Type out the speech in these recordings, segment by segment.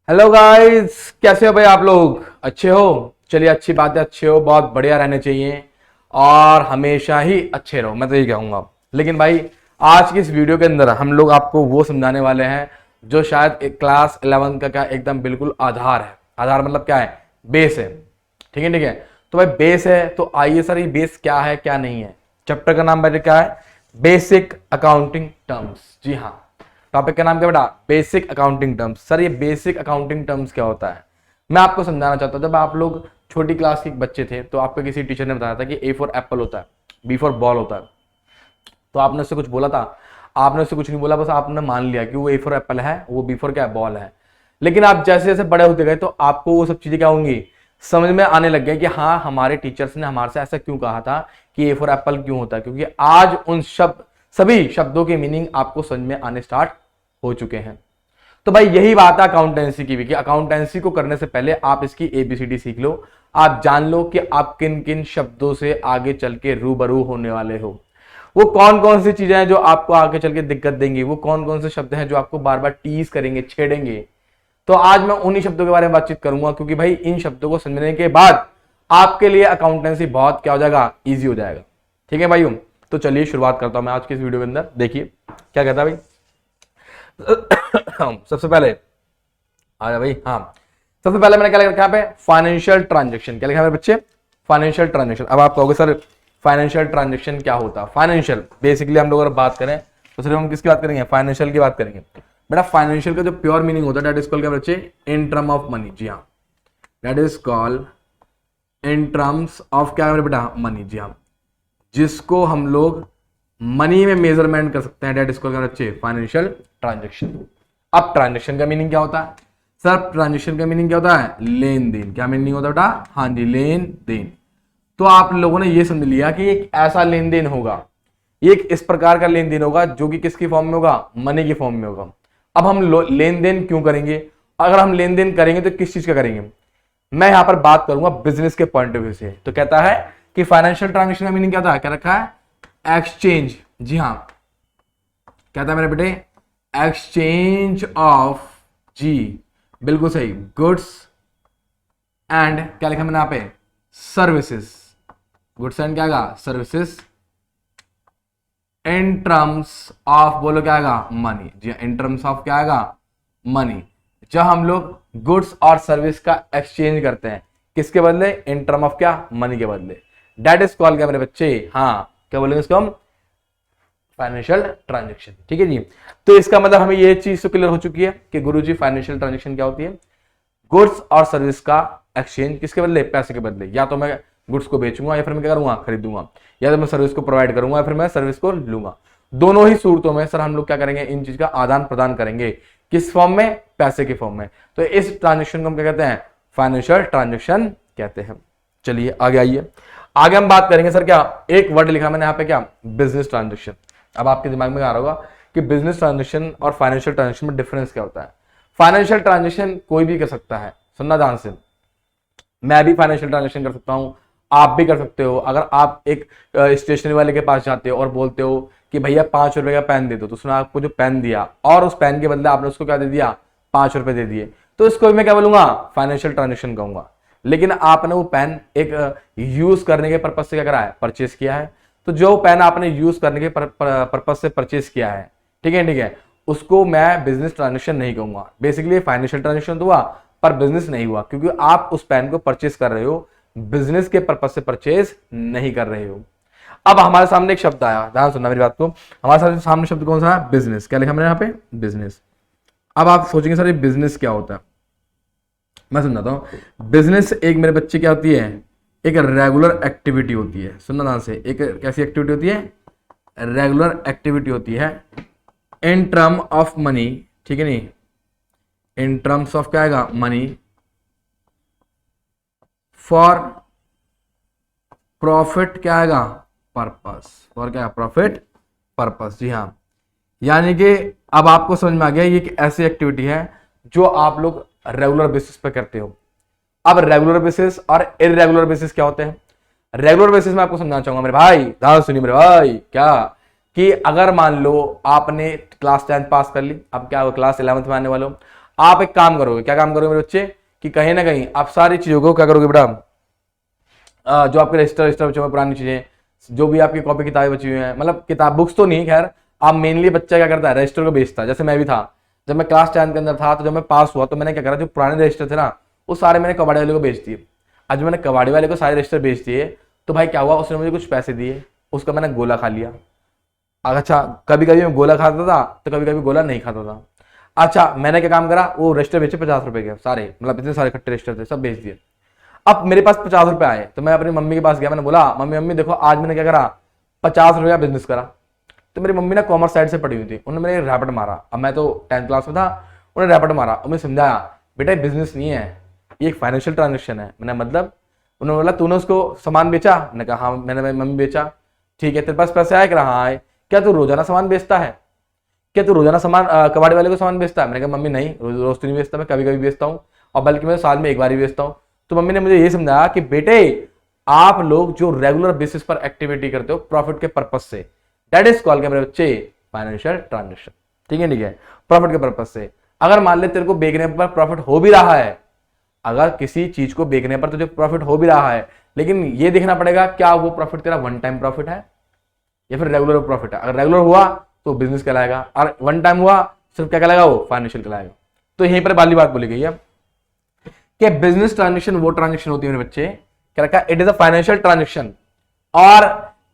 Hello guys, कैसे हो भाई? आप लोग अच्छे हो? चलिए, अच्छी बात है, अच्छे हो, बहुत बढ़िया रहने चाहिए और हमेशा ही अच्छे रहो, मैं तो यही कहूंगा। लेकिन भाई, आज की इस वीडियो के अंदर हम लोग आपको वो समझाने वाले हैं जो शायद एक क्लास 11 का क्या एकदम बिल्कुल आधार है। आधार मतलब क्या है? बेस है। ठीक है, ठीक है। तो भाई बेस है, तो आइए सर, ये बेस क्या है क्या नहीं है। चैप्टर का नाम भाई क्या है? Basic accounting terms. जी हाँ, टॉपिक का नाम क्या बेटा? Basic accounting terms. सर, ये बेसिक अकाउंटिंग टर्म्स क्या होता है? मैं आपको समझाना चाहता हूं। जब आप लोग छोटी क्लास के बच्चे थे तो आपको किसी टीचर ने बताया था कि ए फॉर एप्पल होता है, बी फॉर बॉल होता है। तो आपने उससे कुछ बोला था? आपने उससे कुछ नहीं बोला, बस आपने मान लिया कि वो ए फॉर एप्पल है, वो बी फॉर क्या है? बॉल है। लेकिन आप जैसे जैसे बड़े होते गए तो आपको वो सब चीजें क्या होंगी? समझ में आने लग गए कि हाँ, हमारे टीचर्स ने हमारे से ऐसा क्यों कहा था कि ए फॉर एप्पल क्यों होता है, क्योंकि आज उन शब्द सभी शब्दों के मीनिंग आपको समझ में आने स्टार्ट हो चुके हैं। तो भाई यही बात है अकाउंटेंसी की भी, कि अकाउंटेंसी को करने से पहले आप इसकी एबीसीडी सीख लो। आप जान लो कि आप किन किन शब्दों से आगे चल के रूबरू होने वाले हो। वो कौन कौन सी चीजें हैं जो आपको आगे चल के दिक्कत देंगी, वो कौन कौन से शब्द हैं जो आपको बार बार टीज करेंगे, छेड़ेंगे। तो आज मैं उन्हीं शब्दों के बारे में बातचीत करूंगा, क्योंकि भाई इन शब्दों को समझने के बाद आपके लिए अकाउंटेंसी बहुत क्या हो जाएगा? ईजी हो जाएगा। ठीक है भाई? तो चलिए शुरुआत करता हूं मैं आज की इस वीडियो के अंदर। देखिए क्या कहता है भाई। सबसे पहले आया भाई, हाँ, सबसे पहले मैंने क्या लिखा यहाँ पे? Financial transaction. क्या लिखा है मेरे बच्चे? Financial transaction. अब आप कहोगे सर फाइनेंशियल ट्रांजेक्शन क्या होता है? फाइनेंशियल बेसिकली हम लोग अगर बात करें तो सिर्फ हम किसकी बात करेंगे? फाइनेंशियल की बात करेंगे। बेटा फाइनेंशियल का जो प्योर मीनिंग होता है दैट इज कॉल्ड क्या बच्चे? In term of money. जी हाँ, that is called in terms of क्या है मेरे बेटा? मनी। जी हाँ, जिसको हम लोग मनी में मेजरमेंट कर सकते हैं, डेट इसको क्या बच्चे? Financial transaction. अब ट्रांजेक्शन का मीनिंग क्या होता है? सर ट्रांजेक्शन का मीनिंग क्या होता है? लेन देन। क्या मीनिंग होता है बेटा? हाँ जी, लेन देन। तो आप लोगों ने ये समझ लिया कि एक ऐसा लेन देन होगा, एक इस प्रकार का लेन देन होगा जो कि किसकी फॉर्म में होगा? मनी की फॉर्म में होगा। अब हम लेन देन क्यों करेंगे? अगर हम लेन देन करेंगे तो किस चीज का करेंगे? मैं यहां पर बात करूंगा बिजनेस के पॉइंट ऑफ व्यू से। तो कहता है कि फाइनेंशियल ट्रांजेक्शन का मीनिंग क्या था? क्या रखा है? एक्सचेंज। जी हाँ, कहता है मेरे बेटे एक्सचेंज ऑफ, जी बिल्कुल सही, गुड्स एंड क्या लिखा मैंने यहां पे? सर्विसेज। गुड्स एंड क्या आएगा? सर्विसेज इन टर्म्स ऑफ, बोलो क्या आएगा? मनी। जी, इन टर्म्स ऑफ क्या आएगा? मनी। जब हम लोग गुड्स और सर्विस का एक्सचेंज करते हैं, किसके बदले? इन टर्म ऑफ क्या? मनी के बदले। दैट इज कॉल्ड क्या मेरे बच्चे? हाँ, क्या बोलेंगे इसको हम? Financial transaction. ठीक है जी। तो इसका मतलब हमें ये चीज तो क्लियर हो चुकी है कि गुरुजी फाइनेंशियल ट्रांजेक्शन क्या होती है? गुड्स और सर्विस का एक्सचेंज किसके बदले? पैसे के बदले। या तो मैं गुड्स को बेचूंगा या फिर मैं क्या करूंगा? खरीदूंगा। या तो मैं सर्विस को प्रोवाइड करूंगा या फिर मैं सर्विस को लूंगा। दोनों ही सूरतों में सर हम लोग क्या करेंगे? इन चीज का आदान प्रदान करेंगे। किस फॉर्म में? पैसे के फॉर्म में। तो इस ट्रांजेक्शन को हम क्या कहते हैं? फाइनेंशियल ट्रांजेक्शन कहते हैं। चलिए आगे आइए। आगे हम बात करेंगे सर क्या, एक वर्ड लिखा मैंने यहाँ पे, क्या? Business transaction. अब आपके दिमाग में आ रहा होगा कि बिजनेस ट्रांजेक्शन और फाइनेंशियल ट्रांजेक्शन में डिफरेंस क्या होता है। फाइनेंशियल ट्रांजेक्शन कोई भी कर सकता है, सुनना ध्यान से। मैं भी फाइनेंशियल ट्रांजेक्शन कर सकता हूं, आप भी कर सकते हो। अगर आप एक स्टेशनरी वाले के पास जाते हो और बोलते हो कि भैया 5 रुपए का पेन दे दो, तो उसने आपको जो पेन दिया और उस पेन के बदले आपने उसको क्या दे दिया? 5 रुपए दे दिए, तो इसको मैं क्या बोलूंगा? फाइनेंशियल ट्रांजेक्शन कहूंगा। लेकिन आपने वो पेन एक यूज करने के पर्पज से क्या करा है? परचेस किया है। तो जो पेन आपने यूज करने के पर्पज से परचेस किया है, ठीक है, ठीक है, उसको मैं बिजनेस ट्रांजेक्शन नहीं कहूंगा। बेसिकली फाइनेंशियल ट्रांजेक्शन तो हुआ पर बिजनेस नहीं हुआ, क्योंकि आप उस पेन को परचेस कर रहे हो, बिजनेस के पर्पज से परचेस नहीं कर रहे हो। अब हमारे सामने एक शब्द आया, ध्यान सुनना मेरी बात को। हमारे सामने शब्द कौन सा है? बिजनेस। क्या लिखा मैंने यहाँ पे? बिजनेस। अब आप सोचेंगे सर ये बिजनेस क्या होता है? मैं समझाता हूं। बिजनेस एक मेरे बच्चे क्या होती है? एक रेगुलर एक्टिविटी होती है। सुनना ध्यान से, एक कैसी एक्टिविटी होती है? रेगुलर एक्टिविटी होती है इन टर्म ऑफ मनी। ठीक है नहीं, इन टर्म्स ऑफ क्या आएगा? मनी, फॉर प्रॉफिट क्या आएगा? पर्पस। फॉर क्या? Profit purpose. जी हाँ, यानी कि अब आपको समझ में आ गया ये एक ऐसी एक्टिविटी है जो आप लोग रेगुलर बेसिस पे करते हो। अब रेगुलर बेसिस और इरेगुलर बेसिस क्या होते हैं? रेगुलर बेसिस में आपको समझाना चाहूंगा मेरे भाई, ध्यान सुनिए मेरे भाई, क्या कि अगर मान लो आपने क्लास 10 पास कर ली, अब क्या हो? क्लास 11th में आने वाले हो। आप एक काम करोगे, क्या काम करोगे मेरे बच्चे, कि कहीं ना कहीं आप सारी चीजों को क्या करोगे बेटा, जो आपके रजिस्टर रजिस्टर बचे हुए पुरानी चीजें, जो भी आपकी कॉपी किताबें बची हुई हैं, मतलब किताब बुक्स तो नहीं, खैर आप मेनली बच्चा क्या करता है, रजिस्टर को बेचता है। जैसे मैं भी था, जब मैं क्लास 10 के अंदर था, तो जब मैं पास हुआ तो मैंने क्या करा, जो पुराने रजिस्टर थे ना वो सारे मैंने कबाड़ी वाले को बेच दिए। आज मैंने कबाड़ी वाले को सारे रजिस्टर बेच दिए, तो भाई क्या हुआ, उसने मुझे कुछ पैसे दिए, उसका मैंने गोला खा लिया। अच्छा, कभी कभी मैं गोला खाता था तो कभी कभी गोला नहीं खाता था। अच्छा, मैंने क्या काम करा, वो रजिस्टर बेचे 50 रुपए के सारे, मतलब इतने सारे खट्टे रजिस्टर थे, सब बेच दिए। अब मेरे पास 50 रुपए आए, तो मैं अपनी मम्मी के पास गया, मैंने बोला मम्मी मम्मी देखो आज मैंने क्या करा, 50 रुपये का बिजनेस करा। तो मेरी मम्मी ना कॉमर्स साइड से पढ़ी हुई थी, उन्होंने मेरे रैपट मारा। अब मैं तो 10th क्लास में था, उन्होंने रैपट मारा, उन्हें समझाया बेटा बिजनेस नहीं है, ये एक फाइनेंशियल ट्रांजेक्शन है। मैंने मतलब, उन्होंने बोला तूने उसको सामान बेचा, मैंने कहा हाँ मैंने मम्मी बेचा। ठीक है, तेरे पास पैसे आए, कहा हाँ आए। क्या तू रोजाना सामान बेचता है, क्या तू रोजाना सामान कबाड़ी वाले को सामान बेचता है? मैंने कहा मम्मी नहीं, रोज रोज तो नहीं बेचता, मैं कभी कभी बेचता हूँ, और बल्कि मैं साल में एक बार ही बेचता हूँ। तो मम्मी ने मुझे ये समझाया कि बेटे आप लोग जो रेगुलर बेसिस पर एक्टिविटी करते हो प्रॉफिट के पर्पज से, दैट इज कॉल्ड मेरे बच्चे फाइनेंशियल ट्रांजेक्शन। ठीक है, ठीक है, प्रॉफिट के पर्पज से। अगर मान ले तेरे को बेचने पर प्रॉफिट हो भी रहा है, अगर किसी चीज को बेचने पर तुझे प्रॉफिट हो भी रहा है, लेकिन ये देखना पड़ेगा क्या वो प्रॉफिट तेरा वन टाइम प्रॉफिट है या फिर रेगुलर प्रॉफिट है। अगर रेगुलर हुआ तो बिजनेस कहलाएगा, और वन टाइम हुआ सिर्फ क्या कहलाएगा, वो फाइनेंशियल कहलाएगा। तो यहीं पर वाली बात बोली गई है कि बिजनेस ट्रांजेक्शन वो ट्रांजेक्शन होती है मेरे बच्चे, क्या रखा, it is a financial transaction और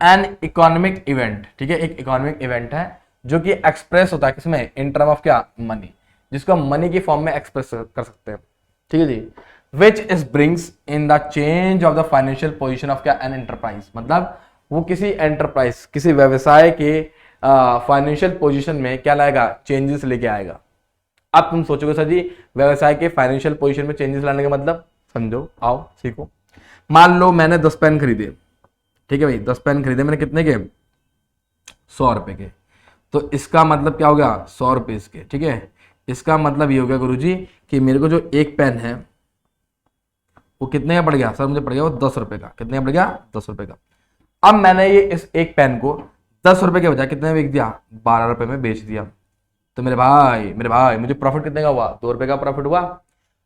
एन इकोनॉमिक इवेंट। ठीक है, एक इकोनॉमिक इवेंट है जो कि एक्सप्रेस होता है किसमें, इन टर्म ऑफ क्या, मनी, जिसको हम मनी की फॉर्म में एक्सप्रेस कर सकते हैं। ठीक है जी, which is brings in the change of the financial position of क्या, एन एंटरप्राइज, मतलब वो किसी एंटरप्राइज, किसी व्यवसाय के फाइनेंशियल पोजीशन में क्या लाएगा, चेंजेस लेके आएगा। अब तुम सोचोगे सर जी व्यवसाय के फाइनेंशियल पोजीशन में चेंजेस लाने का मतलब, समझो, आओ सीखो। मान लो मैंने 10 पेन खरीदे, ठीक है भाई, 10 पेन खरीदे मैंने, कितने के, 100 रुपए के। तो इसका मतलब क्या हो गया, 100 रुपए इसके। ठीक है, इसका मतलब ये हो गया गुरुजी कि मेरे को जो एक पेन है वो कितने का पड़ गया सर, मुझे पड़ गया वो 10 रुपए का। कितने का पड़ गया, 10 रुपए का। अब मैंने ये इस एक पेन को 10 रुपए के बजाय कितने में बेच दिया, 12 रुपए में बेच दिया। तो मेरे भाई मुझे प्रॉफिट कितने का हुआ, 2 रुपए का प्रॉफिट हुआ।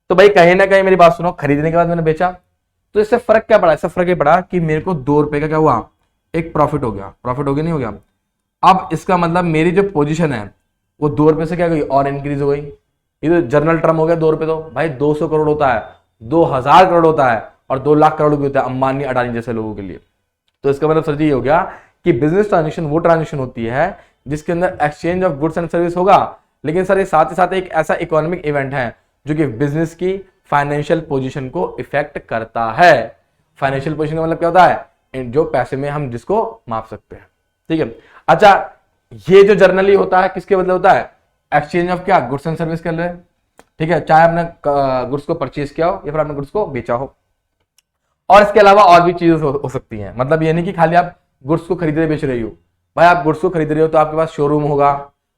तो भाई कहीं ना कहीं मेरी बात सुनो, खरीदने के बाद मैंने बेचा, तो इससे फर्क क्या पड़ा, इससे फर्क ये पड़ा कि मेरे को 2 रुपए का क्या हुआ, एक प्रॉफिट हो गया। प्रॉफिट हो गया, नहीं हो गया। अब इसका मतलब मेरी जो पोजीशन है वो 2 रुपए से क्या गई, और इंक्रीज हो गई। ये तो जर्नल टर्म हो गया 2 रुपए। तो भाई 200 करोड़ होता है, 2000 करोड़ होता है, और 2 लाख करोड़ भी होता है अंबानी अडानी जैसे लोगों के लिए। तो इसका मतलब सर जी ये हो गया कि बिजनेस ट्रांजेक्शन वो ट्रांजेक्शन होती है जिसके अंदर exchange of goods and service होगा, लेकिन सर ये साथ ही साथ एक ऐसा इकोनॉमिक इवेंट है जो कि बिजनेस की फाइनेंशियल पोजीशन को इफेक्ट करता है। फाइनेंशियल पोजीशन का मतलब क्या होता है, जो पैसे में हम जिसको माप सकते हैं। ठीक है, अच्छा ये जो जर्नली होता है किसके बदले होता है, एक्सचेंज ऑफ क्या, गुड्स एंड सर्विस कर ले। ठीक है, चाहे आपने गुड्स को परचेज किया हो या फिर आपने गुड्स को बेचा हो। और इसके अलावा और भी चीजें हो सकती हैं, मतलब ये नहीं कि खाली आप गुड्स को खरीद रहे बेच रही हो। भाई आप गुड्स को खरीद रहे हो तो आपके पास शोरूम होगा,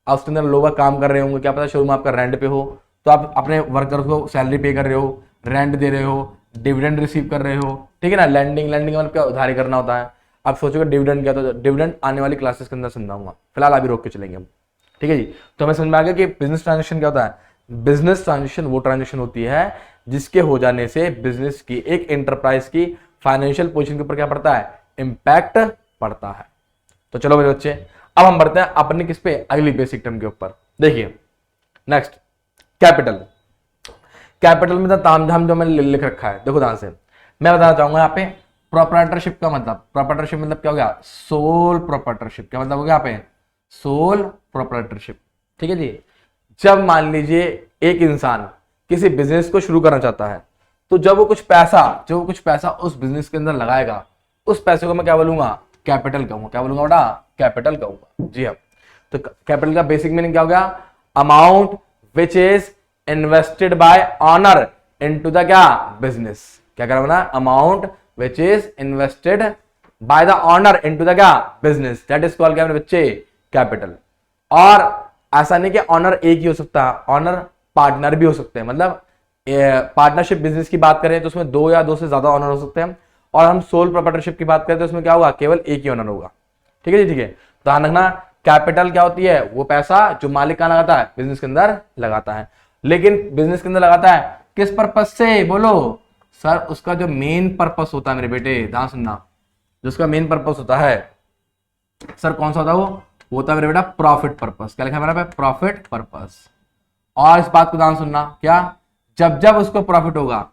आप उसके अंदर लोग काम कर रहे होंगे, क्या पता शोरूम आपका रेंट पे हो, तो आप अपने वर्कर्स को सैलरी पे कर रहे हो, रेंट दे रहे हो, डिविडेंड रिसीव कर रहे हो। ठीक है ना, लैंडिंग मतलब क्या, उधारी करना होता है। आप सोचोगे डिविडेंड क्या, तो डिविडेंड आने वाली क्लासेस के अंदर समझाऊंगा, फिलहाल अभी रोक के चलेंगे हम। ठीक है जी, तो हमें समझ में आ गया कि बिजनेस ट्रांजेक्शन क्या होता है। बिजनेस ट्रांजेक्शन वो ट्रांजेक्शन होती है जिसके हो जाने से बिजनेस की, एक एंटरप्राइज की फाइनेंशियल पोजीशन के ऊपर क्या पड़ता है, इंपैक्ट पड़ता है। तो चलो मेरे बच्चे अब हम बढ़ते हैं अपने किस पे, अगली बेसिक टर्म के ऊपर। देखिए नेक्स्ट, कैपिटल। कैपिटल में ताम झाम जो मैंने लिख रखा है, देखो ध्यान से मैं बताना चाहूंगा यहाँ पे। प्रोप्राइटरशिप का मतलब, प्रोप्राइटरशिप मतलब क्या हो गया, सोल प्रोप्राइटरशिप। क्या मतलब हो गया यहाँ पे, सोल प्रोप्राइटरशिप। ठीक है जी, जब मान लीजिए एक इंसान किसी बिजनेस को शुरू करना चाहता है, तो जब वो कुछ पैसा उस बिजनेस के अंदर लगाएगा, उस पैसे को मैं क्या बोलूंगा, कैपिटल कहूंगा। क्या बोलूंगा बेटा, कैपिटल कहूंगा। जी हाँ, तो कैपिटल का बेसिक मीनिंग क्या हो गया, amount which is invested by owner into the क्या, बिजनेस। क्या करना, amount which is invested by the owner into the क्या, बिजनेस, दैट इज कॉल्ड क्या मेरे बच्चे, कैपिटल। और ऐसा नहीं कि ऑनर एक ही हो सकता है, ऑनर पार्टनर भी हो सकते हैं। मतलब पार्टनरशिप बिजनेस की बात करें तो उसमें 2 या 2 से ज्यादा ऑनर हो सकते हैं, और हम सोल प्रोप्राइटरशिप की बात करें तो उसमें क्या होगा, केवल एक ही ऑनर होगा। ठीक है जी, ठीक है। ध्यान रखना, कैपिटल क्या होती है, वो पैसा जो मालिक कहां लगाता है, बिजनेस के अंदर लगाता है। लेकिन बिजनेस के अंदर लगाता है किस पर्पस से, बोलो सर। उसका जो मेन पर्पस होता है मेरे बेटे, ध्यान सुनना, जो उसका मेन पर्पस होता है सर कौन सा होता है, वो होता है मेरे बेटा प्रॉफिट पर्पस। क्या लिखा है मेरा, प्रॉफिट पर्पस। और इस बात को ध्यान सुनना, क्या, जब जब उसको प्रॉफिट होगा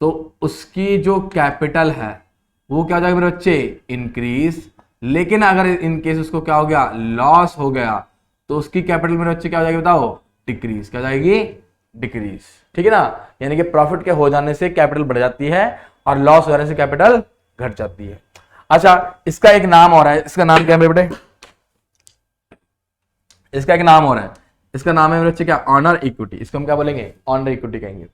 तो उसकी जो कैपिटल है वो क्या हो जाएगा मेरे बच्चे, इंक्रीज। लेकिन अगर इन केस उसको क्या हो गया, लॉस हो गया, तो उसकी कैपिटल मेरे बच्चे क्या हो जाएगी बताओ, डिक्रीज। क्या हो जाएगी, डिक्रीज। ठीक है ना, यानी कि प्रॉफिट के हो जाने से कैपिटल बढ़ जाती है और लॉस हो जाने से कैपिटल घट जाती है। अच्छा, इसका एक नाम और है, इसका नाम क्या है मेरे बेटे, इसका एक नाम और है, इसका नाम है मेरे बच्चे क्या, ऑनर इक्विटी। इसको हम क्या बोलेंगे, ऑनर इक्विटी कहेंगे।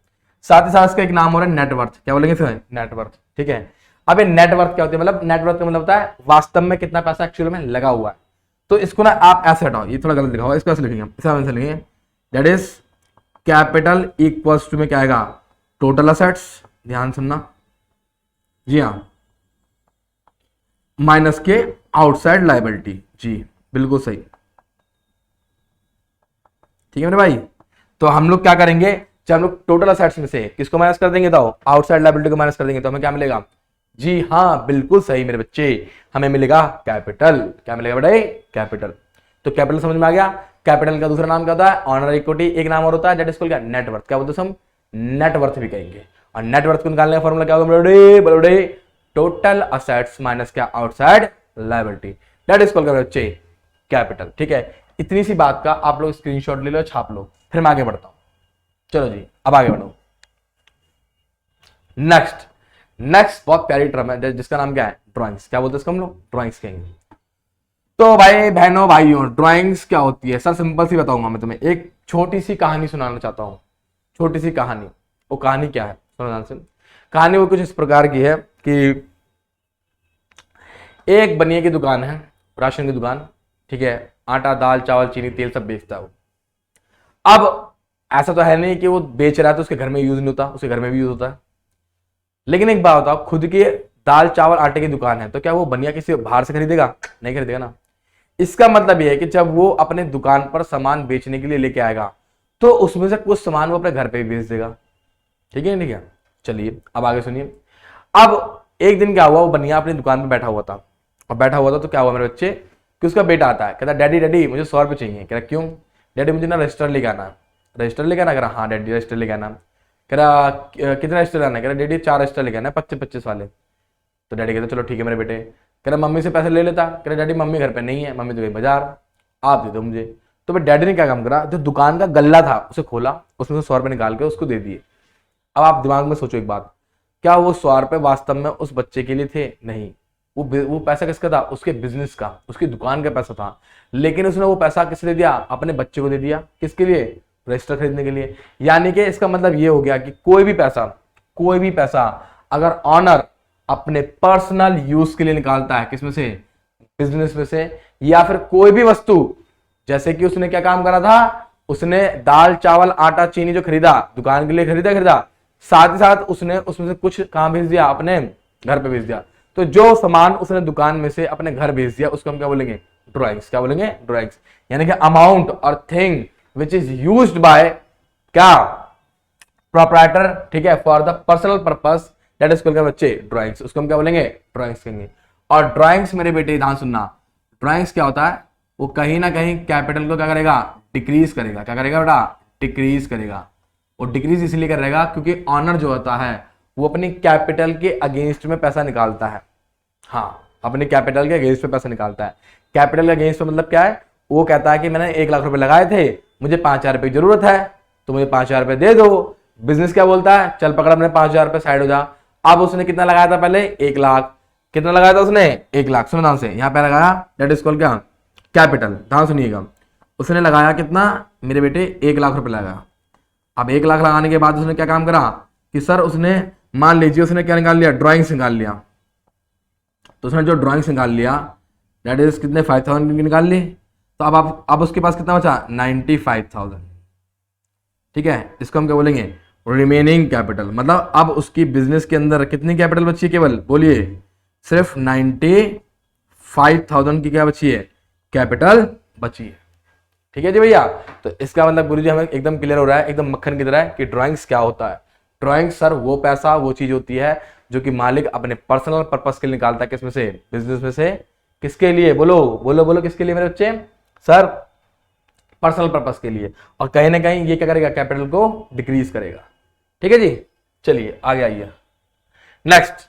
साथ ही साथ इसका एक नाम और है नेटवर्थ। क्या बोलेंगे इसे, नेटवर्थ। ठीक है, अब ये नेटवर्थ क्या होती है, मतलब नेटवर्थ का मतलब होता है वास्तव में कितना पैसा एक्चुअल में लगा हुआ है। तो इसको ना आप ऐसे हटाओ, ये थोड़ा गलत लिखा हुआ है, इसको ऐसे लिखेंगे, ऐसे लिखेंगे, that is capital equals to में क्या आएगा, टोटल असेट्स, ध्यान सुनना जी हाँ, माइनस के आउटसाइड लायबिलिटी। जी बिल्कुल सही, ठीक है मेरे भाई। तो हम लोग क्या करेंगे, जब हम लोग टोटल असेट्स में से किसको माइनस कर देंगे, तो आउटसाइड लायबिलिटी को माइनस कर देंगे, तो हमें क्या मिलेगा, जी हाँ बिल्कुल सही मेरे बच्चे, हमें मिलेगा कैपिटल। क्या मिलेगा बेटा, कैपिटल। तो कैपिटल समझ में आ गया। कैपिटल का दूसरा नाम क्या होता है, ऑनर इक्विटी। एक नाम और होता है दैट इज कॉल्ड क्या, नेटवर्थ। क्या बोलते हैं हम, नेटवर्थ भी कहेंगे। और नेटवर्थ को निकालने का फॉर्मूला क्या होगा मेरे बड़े, टोटल असेट्स माइनस क्या, outside liability, that is called बच्चे कैपिटल। ठीक है, इतनी सी बात का आप लोग स्क्रीनशॉट ले लो, छाप लो, फिर मैं आगे बढ़ता हूं। चलो जी अब आगे बढ़ो। नेक्स्ट बहुत प्यारी टर्म है जिसका नाम क्या है, ड्राइंग्स। क्या बोलते हैं इसको हम लोग, ड्राइंग्स कहेंगे। तो भाई बहनों भाइयों, ड्राइंग्स क्या होती है सर, सिंपल सी बताऊंगा मैं तुम्हें। एक छोटी सी कहानी सुनाना चाहता हूं, छोटी सी कहानी। वो कहानी क्या है, सुनो ध्यान से। कहानी वो कुछ इस प्रकार की है कि एक बनिए की दुकान है, राशन की दुकान। ठीक है, आटा दाल चावल चीनी तेल सब बेचता है वो। अब ऐसा तो है नहीं कि वो बेच रहा है तो उसके घर में यूज नहीं होता, उसके घर में भी यूज होता है। लेकिन एक बात बताओ, खुद की दाल चावल आटे की दुकान है तो क्या वो बनिया किसी बाहर से खरीदेगा, नहीं खरीदेगा ना। इसका मतलब यह है कि जब वो अपने दुकान पर सामान बेचने के लिए लेके आएगा तो उसमें से कुछ सामान वो अपने घर पे भी बेच देगा। ठीक है, नहीं क्या, चलिए अब आगे सुनिए। अब एक दिन क्या हुआ, वो बनिया अपनी दुकान पे बैठा हुआ था, और बैठा हुआ था तो क्या हुआ मेरे बच्चे, कि उसका बेटा आता है, कहता डैडी डैडी मुझे 100 रुपये चाहिए। कह रहा क्यों, डैडी मुझे ना रजिस्टर लेके आना है। रजिस्टर लेके आना, कह रहा हाँ डैडी रजिस्टर लेके आना। कह रहा कितना रजिस्टर लाना है, कह रहा डैडी 4 रजिस्टर लेके आना है, 25-25 वाले। तो डैडी कहते चलो ठीक है मेरे बेटे। कह रहा मम्मी से पैसे ले लेता। कह रहा डैडी मम्मी घर पे नहीं है, मम्मी तो गई बाजार, आप दे दो मुझे। तो फिर डैडी ने क्या काम करा, जो दुकान का गल्ला था उसे खोला, उसमें से 100 रुपये निकाल के उसको दे दिए। अब आप दिमाग में सोचो एक बात, क्या वो 100 रुपये वास्तव में उस बच्चे के लिए थे, नहीं। वो पैसा किसका था, उसके बिजनेस का, उसकी दुकान का पैसा था। लेकिन उसने वो पैसा किसे दे दिया, अपने बच्चे को दे दिया। किसके लिए, रजिस्टर खरीदने के लिए। यानी कि इसका मतलब ये हो गया कि कोई भी पैसा अगर ऑनर अपने पर्सनल यूज के लिए निकालता है, किसमें से, बिजनेस में से, या फिर कोई भी वस्तु, जैसे कि उसने क्या काम करा था, उसने दाल चावल आटा चीनी जो खरीदा दुकान के लिए खरीदा, साथ ही साथ उसने उसमें से कुछ कहां भेज दिया, अपने घर पे भेज दिया। तो जो सामान उसने दुकान में से अपने घर भेज दिया उसको हम क्या बोलेंगे, ड्राइंग्स। क्या बोलेंगे, ड्राइंग्स। यानी कि अमाउंट और thing which is used by क्या, प्रोप्राइटर। ठीक है, for the personal purpose, that is called बच्चे ड्राइंग्स। उसको हम क्या बोलेंगे, ड्राइंग्स कहेंगे। और ड्राइंग्स मेरे बेटे ध्यान सुनना, ड्राइंग्स क्या होता है, वो कहीं ना कहीं कैपिटल को क्या करेगा, डिक्रीज करेगा। क्या करेगा बेटा, डिक्रीज करेगा। और डिक्रीज इसलिए करेगा क्योंकि ऑनर जो होता है वो अपनी कैपिटल के अगेंस्ट में पैसा निकालता है। हाँ, अपने कैपिटल के अगेंस्ट में पैसा निकालता है। कैपिटल के अगेंस्ट में मतलब क्या है, वो कहता है कि मैंने 1 लाख रुपए लगाए थे, मुझे 5,000 रुपए की जरूरत है, तो मुझे 5,000 रुपए दे दो। बिजनेस क्या बोलता है, चल पकड़ अपने 5,000 रुपए, साइड हो जा। अब उसने कितना लगाया था पहले, 1 लाख। कितना लगाया था उसने, 1 लाख। सुनो ध्यान से, यहाँ पे लगाया, दैट इज कॉल्ड क्या, कैपिटल। ध्यान सुनिएगा, उसने लगाया कितना मेरे बेटे, 1 लाख रुपए लगाया। अब 1 लाख लगाने के बाद उसने क्या काम करा कि सर उसने, मान लीजिए उसने क्या निकाल लिया, ड्राइंग्स निकाल लिया। तो उसने जो ड्राइंग्स निकाल लिया दैट इज कितने, 5,000 की निकाल ली। तो अब उसके पास कितना बचा, 95,000। ठीक है, इसको हम क्या बोलेंगे, रिमेनिंग कैपिटल। मतलब अब उसकी बिजनेस के अंदर कितनी कैपिटल बची है, केवल बोलिए, सिर्फ 95,000 की क्या बची है, कैपिटल बची है। ठीक है जी भैया। तो इसका मतलब गुरुजी हमें एकदम क्लियर हो रहा है, एकदम मक्खन की तरह है कि ड्राइंग्स क्या होता है। ड्राइंग्स सर वो पैसा, वो चीज होती है जो कि मालिक अपने पर्सनल पर्पस के लिए निकालता है। किसमें से? बिजनेस में से। किसके लिए? बोलो बोलो बोलो, किसके लिए मेरे बच्चे? सर पर्सनल पर्पस के लिए। और कहीं ना कहीं ये क्या करेगा? कैपिटल को डिक्रीज करेगा। ठीक है जी, चलिए आगे आइए। Next,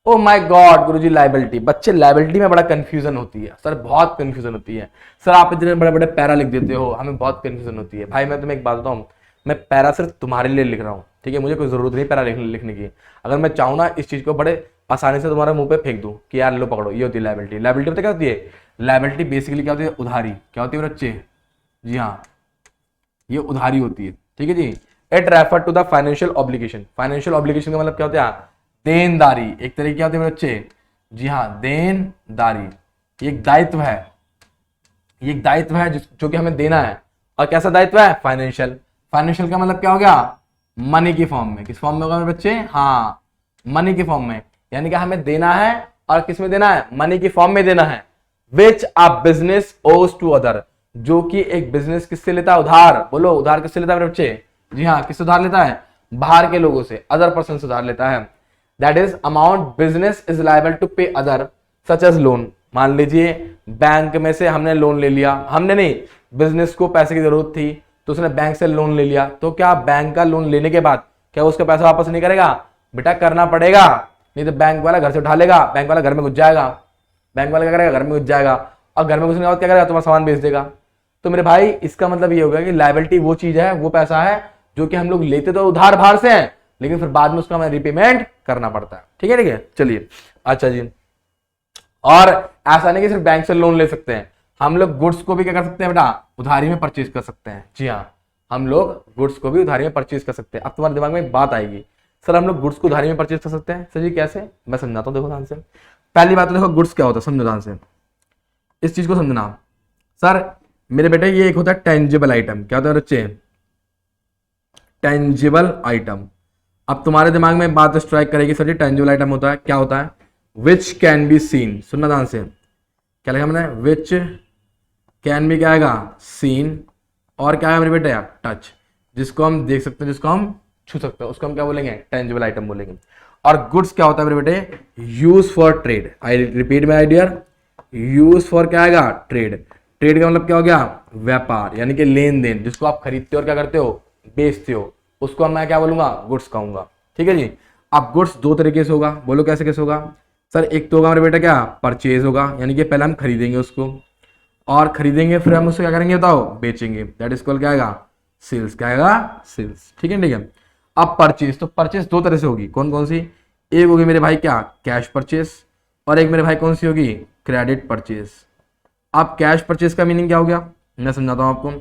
O my God Guruji liability. बच्चे लायबिलिटी में बड़ा कंफ्यूजन होती है सर, बहुत कंफ्यूजन होती है सर। आप इतने बड़े बड़े पैरा लिख देते हो, हमें बहुत कंफ्यूजन होती है। भाई मैं तुम्हें एक बात बताऊं, मैं पैरा सिर्फ तुम्हारे लिए लिख रहा हूं, ठीक है? मुझे कोई जरूरत नहीं पैरा लिखने की। अगर मैं चाहूँ ना इस चीज को बड़े आसानी से तुम्हारे मुंह पे फेंक दूं कि यार लो पकड़ो, ये होती है लायबिलिटी। लायबिलिटी पता क्या होती है? लायबिलिटी बेसिकली क्या होती है? उधारी। क्या होती है बच्चे? जी हाँ, ये उधारी होती है। ठीक है जी। It refer to the financial obligation. Financial obligation का मतलब क्या होता है? देनदारी। एक तरीके क्या होती है मेरे बच्चे? जी हाँ, देनदारी। ये एक दायित्व है, ये एक दायित्व है जो कि हमें देना है। और कैसा दायित्व है? फाइनेंशियल। फाइनेंशियल का मतलब क्या हो गया? मनी की फॉर्म में। किस फॉर्म में होगा मेरे बच्चे? हाँ, मनी की फॉर्म में। यानी कि हमें देना है, और किस में देना है? मनी की फॉर्म में देना है। विच अ बिजनेस ओज टू अदर। जो कि एक बिजनेस किससे लेता है? उधार। बोलो, उधार किससे लेता है मेरे बच्चे? जी हाँ, किससे उधार लेता है? बाहर के लोगों से, अदर पर्सन से उधार लेता है। That is amount business is liable to pay other such as loan. मान लीजिए बैंक में से हमने लोन ले लिया, हमने नहीं, बिजनेस को पैसे की जरूरत थी तो उसने बैंक से लोन ले लिया। तो क्या बैंक का लोन लेने के बाद क्या उसका पैसा वापस नहीं करेगा? बेटा करना पड़ेगा, नहीं तो बैंक वाला घर से उठा लेगा, बैंक वाला घर में घुस जाएगा। बैंक वाला क्या करेगा? घर में घुस जाएगा, और घर में घुसने के बाद क्या करेगा? तुम्हारा सामान बेच देगा। तो मेरे भाई इसका मतलब ये होगा कि लायबिलिटी वो चीज है, वो पैसा है जो कि हम लोग लेते तो उधार बाहर से हैं, लेकिन फिर बाद में उसका हमें रिपेमेंट करना पड़ता है। ठीक है, ठीक है, चलिए। अच्छा जी, और ऐसा नहीं कि सिर्फ बैंक से लोन ले सकते हैं, हम लोग गुड्स को भी क्या कर सकते हैं बेटा? उधारी में परचेज कर सकते हैं। जी हाँ, हम लोग गुड्स को भी उधारी में परचेज कर सकते हैं। अब तुम्हारे दिमाग में एक बात आएगी, सर हम लोग गुड्स को उधारी में परचेज कर सकते हैं। सर जी कैसे? मैं समझाता हूँ, देखो ध्यान से। पहली बात तो देखो गुड्स क्या होता है, समझो ध्यान से, इस चीज को समझना। सर मेरे बेटे ये एक होता है टेंजिबल आइटम। क्या होता है बच्चे? Tangible item. अब तुम्हारे दिमाग में बात स्ट्राइक करेगी, सर जी टेंजिबल आइटम होता है, क्या होता है? Which can be seen. सुनना ध्यान से, क्या लिखा मैंने? विच कैन बी क्या आएगा? सीन। और क्या है मेरे बेटे? टच। जिसको हम देख सकते हैं, जिसको हम छू सकते हैं, उसको हम क्या बोलेंगे? टेंजिबल आइटम बोलेंगे। और गुड्स क्या होता है मेरे बेटे? Use for trade. I repeat my dear, use for क्या आएगा? ट्रेड। ट्रेड का मतलब क्या हो गया? व्यापार, यानी कि लेन देन, जिसको आप खरीदते हो और क्या करते हो? बेचते हो, उसको मैं क्या बोलूंगा? गुड्स कहूंगा। ठीक है जी। अब गुड्स दो तरीके से होगा, बोलो कैसे कैसे होगा? सर एक तो होगा मेरे बेटा क्या? परचेज होगा, यानी कि पहले हम खरीदेंगे उसको, और खरीदेंगे फिर हम उसको क्या करेंगे बताओ? बेचेंगे। दैट इज कॉल्ड क्या आएगा? सेल्स। क्या आएगा? सेल्स। ठीक है, ठीक है। अब परचेज, तो परचेज दो तरह से होगी, कौन कौन सी? एक होगी मेरे भाई क्या? Cash purchase. और एक मेरे भाई कौन सी होगी? Credit purchase. अब कैश परचेज का मीनिंग क्या हो गया? मैं समझाता हूं आपको।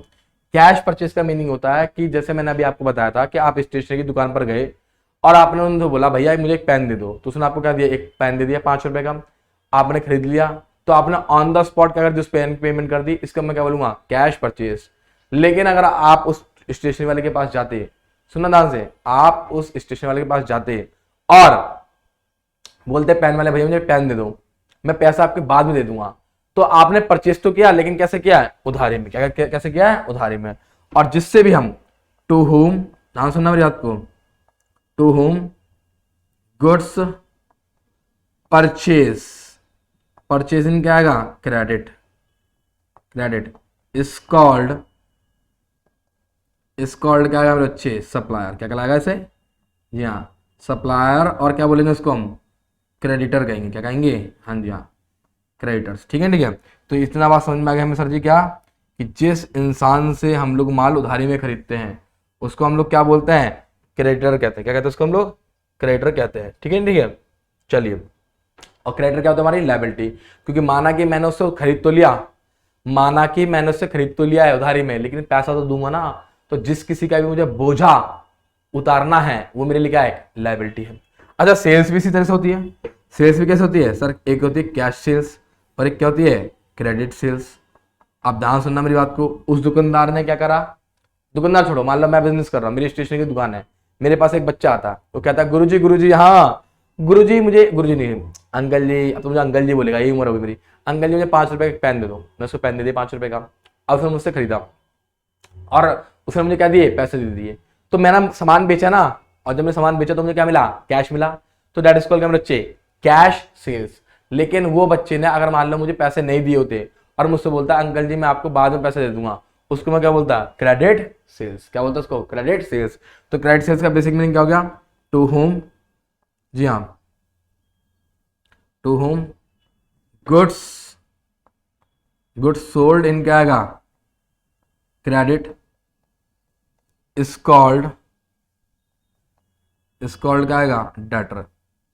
कैश परचेज का मीनिंग होता है कि जैसे मैंने अभी आपको बताया था कि आप स्टेशनरी की दुकान पर गए और आपने उनको बोला भैया मुझे एक पेन दे दो, तो उसने आपको क्या दिया? एक पेन दे दिया 5 रुपए का, आपने खरीद लिया। तो आपने ऑन द स्पॉट क्या कर दी? उस पेन की पेमेंट कर दी। इसका मैं क्या बोलूंगा? Cash purchase. लेकिन अगर आप उस स्टेशनरी वाले के पास जाते, सुनना ध्यान से, आप उस स्टेशनरी वाले के पास जाते और बोलते पेन वाले भैया मुझे पेन दे दो, मैं पैसा आपके बाद में दे दूंगा, तो आपने परचेज तो किया, लेकिन कैसे किया है? उधारी में। कैसे किया है? उधारी में। और जिससे भी हम, टू होम, ध्यान सुनना मेरी बात को, to whom goods purchase, purchasing क्या आएगा? क्रेडिट। क्रेडिट इज कॉल्ड क्या आएगा मेरे बच्चे? सप्लायर। क्या कहलाएगा इसे? जी हाँ, सप्लायर। और क्या बोलेंगे उसको हम? क्रेडिटर कहेंगे। क्या कहेंगे? हाँ जी हाँ, क्रेडिटर्स। ठीक है, ठीक है। तो इतना बात समझ में आ गया हमें सर जी, क्या कि जिस इंसान से हम लोग माल उधारी में खरीदते हैं उसको हम लोग क्या बोलते हैं? क्रेडिटर कहते हैं। क्या कहते हैं उसको हम लोग? क्रेडिटर कहते हैं। ठीक है, ठीक है, चलिए। और क्रेडिटर क्या होता है? हमारी लायबिलिटी। क्योंकि माना कि मैंने उससे खरीद तो लिया, माना कि मैंने उससे खरीद तो लिया है उधारी में, लेकिन पैसा तो दूंगा ना। तो जिस किसी का भी मुझे बोझा उतारना है वो मेरे लिए क्या है? लायबिलिटी है। अच्छा, सेल्स भी इसी तरह से होती है। सेल्स भी कैसे होती है सर? एक होती है कैश सेल्स और एक क्या होती है? Credit sales. आप ध्यान सुनना मेरी बात को। उस दुकानदार ने क्या करा? दुकानदार छोड़ो, मान लो मैं बिजनेस कर रहा हूँ, मेरी स्टेशनरी की दुकान है, मेरे पास एक बच्चा आता, वो कहता है गुरुजी हाँ गुरुजी मुझे, गुरुजी नहीं अंकल जी, अब तो मुझे अंकल जी बोलेगा, यही उम्र होगी मेरी, अंकल जी मुझे 5 रुपए का पेन दे दो। मैं उसको पेन दे दिया 5 रुपए का। अब उसने मुझसे खरीदा और उसने मुझे क्या दिए, पैसे दे दिए। तो मैंने सामान बेचा ना, और जब मैंने सामान बेचा तो मुझे क्या मिला, कैश मिला। तो दैट इज कॉल्ड क्या मेरे बच्चे, कैश सेल्स। लेकिन वो बच्चे ने अगर मान लो मुझे पैसे नहीं दिए होते और मुझसे बोलता अंकल जी मैं आपको बाद में पैसे दे दूंगा, उसको मैं क्या बोलता, क्रेडिट सेल्स। क्या बोलता उसको, क्रेडिट सेल्स। तो क्रेडिट सेल्स का बेसिक मीनिंग क्या हो गया, टू होम, जी हाँ, to whom goods sold in क्या आएगा, क्रेडिट इज कॉल्ड क्या आएगा, डेटर।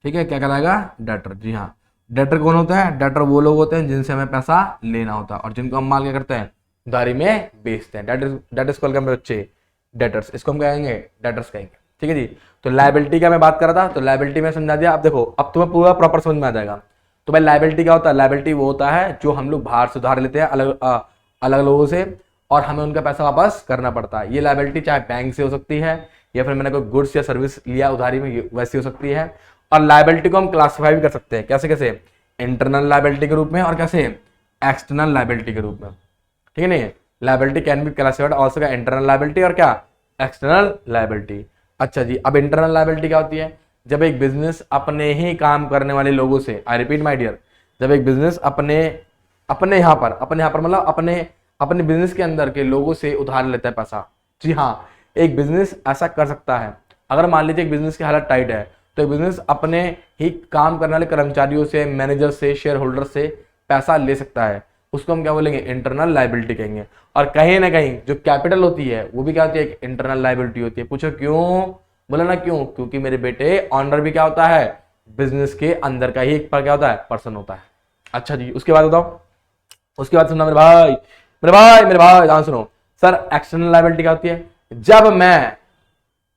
ठीक है, क्या कहलाएगा, डेटर। जी हाँ, डेटर कौन होता है, डेटर वो लोग होते हैं जिनसे हमें पैसा लेना होता है और जिनको हम माल क्या करते हैं, उधारी में बेचते हैं। डेट इज कॉल्ड क्या मेरे बच्चे, डेटर्स। इसको हम कहेंगे डेटर्स कहेंगे। ठीक है जी। तो लायबिलिटी का मैं बात कर रहा था, तो लायबिलिटी में समझा दिया। अब देखो, अब तुम्हें पूरा प्रॉपर समझ में आ जाएगा। तो भाई लायबिलिटी क्या होता है, लायबिलिटी वो होता है जो हम लोग बाहर से उधार लेते हैं अलग लोगों से और हमें उनका पैसा वापस करना पड़ता है। ये लायबिलिटी चाहे बैंक से हो सकती है या फिर मैंने कोई गुड्स या सर्विस लिया उधारी में, वैसी हो सकती है। और लायबिलिटी को हम क्लासिफाई भी कर सकते हैं, कैसे कैसे, इंटरनल लायबिलिटी के रूप में और कैसे, एक्सटर्नल लायबिलिटी के रूप में। ठीक है नहीं, liability can be classified also का इंटरनल लायबिलिटी और क्या, एक्सटर्नल लायबिलिटी। अच्छा जी, अब इंटरनल लायबिलिटी क्या होती है, जब एक बिजनेस अपने ही काम करने वाले लोगों से, आई रिपीट माय डियर, जब एक बिजनेस अपने यहाँ पर मतलब अपने बिजनेस के अंदर के लोगों से उधार लेता है पैसा। जी हाँ, एक बिजनेस ऐसा कर सकता है। अगर मान लीजिए एक बिजनेस की हालत टाइट है तो एक बिजनेस अपने ही काम करने वाले कर्मचारियों से, मैनेजर से, शेयर होल्डर से पैसा ले सकता है, उसको हम क्या बोलेंगे, इंटरनल लायबिलिटी कहेंगे। और कहीं ना कहीं जो कैपिटल होती है वो भी क्या होती है, एक इंटरनल लायबिलिटी होती है। पूछो क्यों, बोला ना क्यों, क्योंकि मेरे बेटे ऑनर भी क्या होता है, बिजनेस के अंदर का ही एक पर क्या होता है, पर्सन होता है। अच्छा जी, उसके बाद बताओ, उसके बाद सुनना मेरे भाई ध्यान सुनो। सर एक्सटर्नल लायबिलिटी क्या होती है, जब मैं,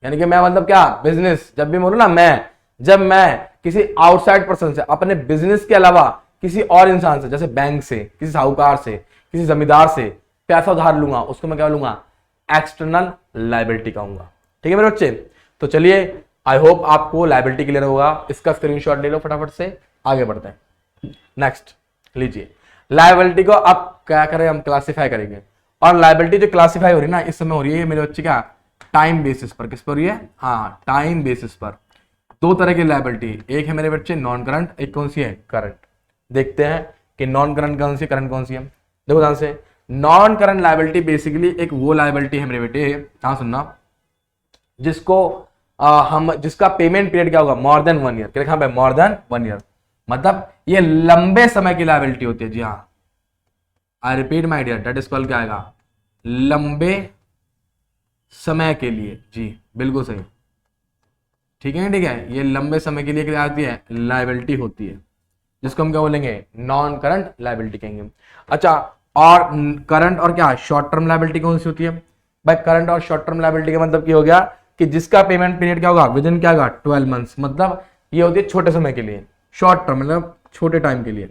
यानी कि मैं मतलब क्या, बिजनेस, जब भी बोलूं ना जब मैं किसी आउटसाइड पर्सन से, अपने बिजनेस के अलावा किसी और इंसान से, जैसे बैंक से, किसी साहूकार से, किसी जमींदार से पैसा उधार लूंगा, उसको मैं क्या लूंगा, एक्सटर्नल लायबिलिटी कहूंगा। ठीक है मेरे बच्चे, तो चलिए आई होप आपको लायबिलिटी क्लियर होगा। इसका स्क्रीनशॉट ले लो फटाफट से, आगे बढ़ते हैं। नेक्स्ट लीजिए, लायबिलिटी को अब क्या करें, हम क्लासिफाई करेंगे। और लायबिलिटी जो क्लासिफाई हो रही है ना, इस समय हो रही है मेरे बच्चे क्या, टाइम बेसिस पर। किस पर हो रही है, हाँ टाइम बेसिस पर। दो तरह की लायबिलिटी, एक है मेरे बच्चे नॉन करंट, एक कौन सी है, करंट। देखते हैं कि नॉन करंट कौन सी, करंट कौन सी है। देखो ध्यान से, नॉन करंट लायबिलिटी बेसिकली एक वो लायबिलिटी है मेरे बेटे, ध्यान सुनना, जिसको जिसका पेमेंट पीरियड क्या होगा, मोर देन 1 ईयर। क्या लिखा है, मोर देन 1 ईयर, मतलब ये लंबे समय की लायबिलिटी होती है। जी हाँ, I repeat my dear, that is called क्या आएगा, लंबे समय के लिए। जी बिल्कुल सही, ठीक है ठीक है, ये लंबे समय के लिए क्या आती है, लायबिलिटी होती है, जिसको हम क्या बोलेंगे, नॉन करंट लायबिलिटी कहेंगे। अच्छा, और करंट और क्या, शॉर्ट टर्म लायबिलिटी कौन सी होती है भाई, करंट और शॉर्ट टर्म लायबिलिटी का मतलब क्या हो गया कि जिसका पेमेंट पीरियड क्या होगा, विद इन क्या होगा, 12 मंथ्स, मतलब ये होती है छोटे समय के लिए। शॉर्ट टर्म मतलब छोटे टाइम के लिए,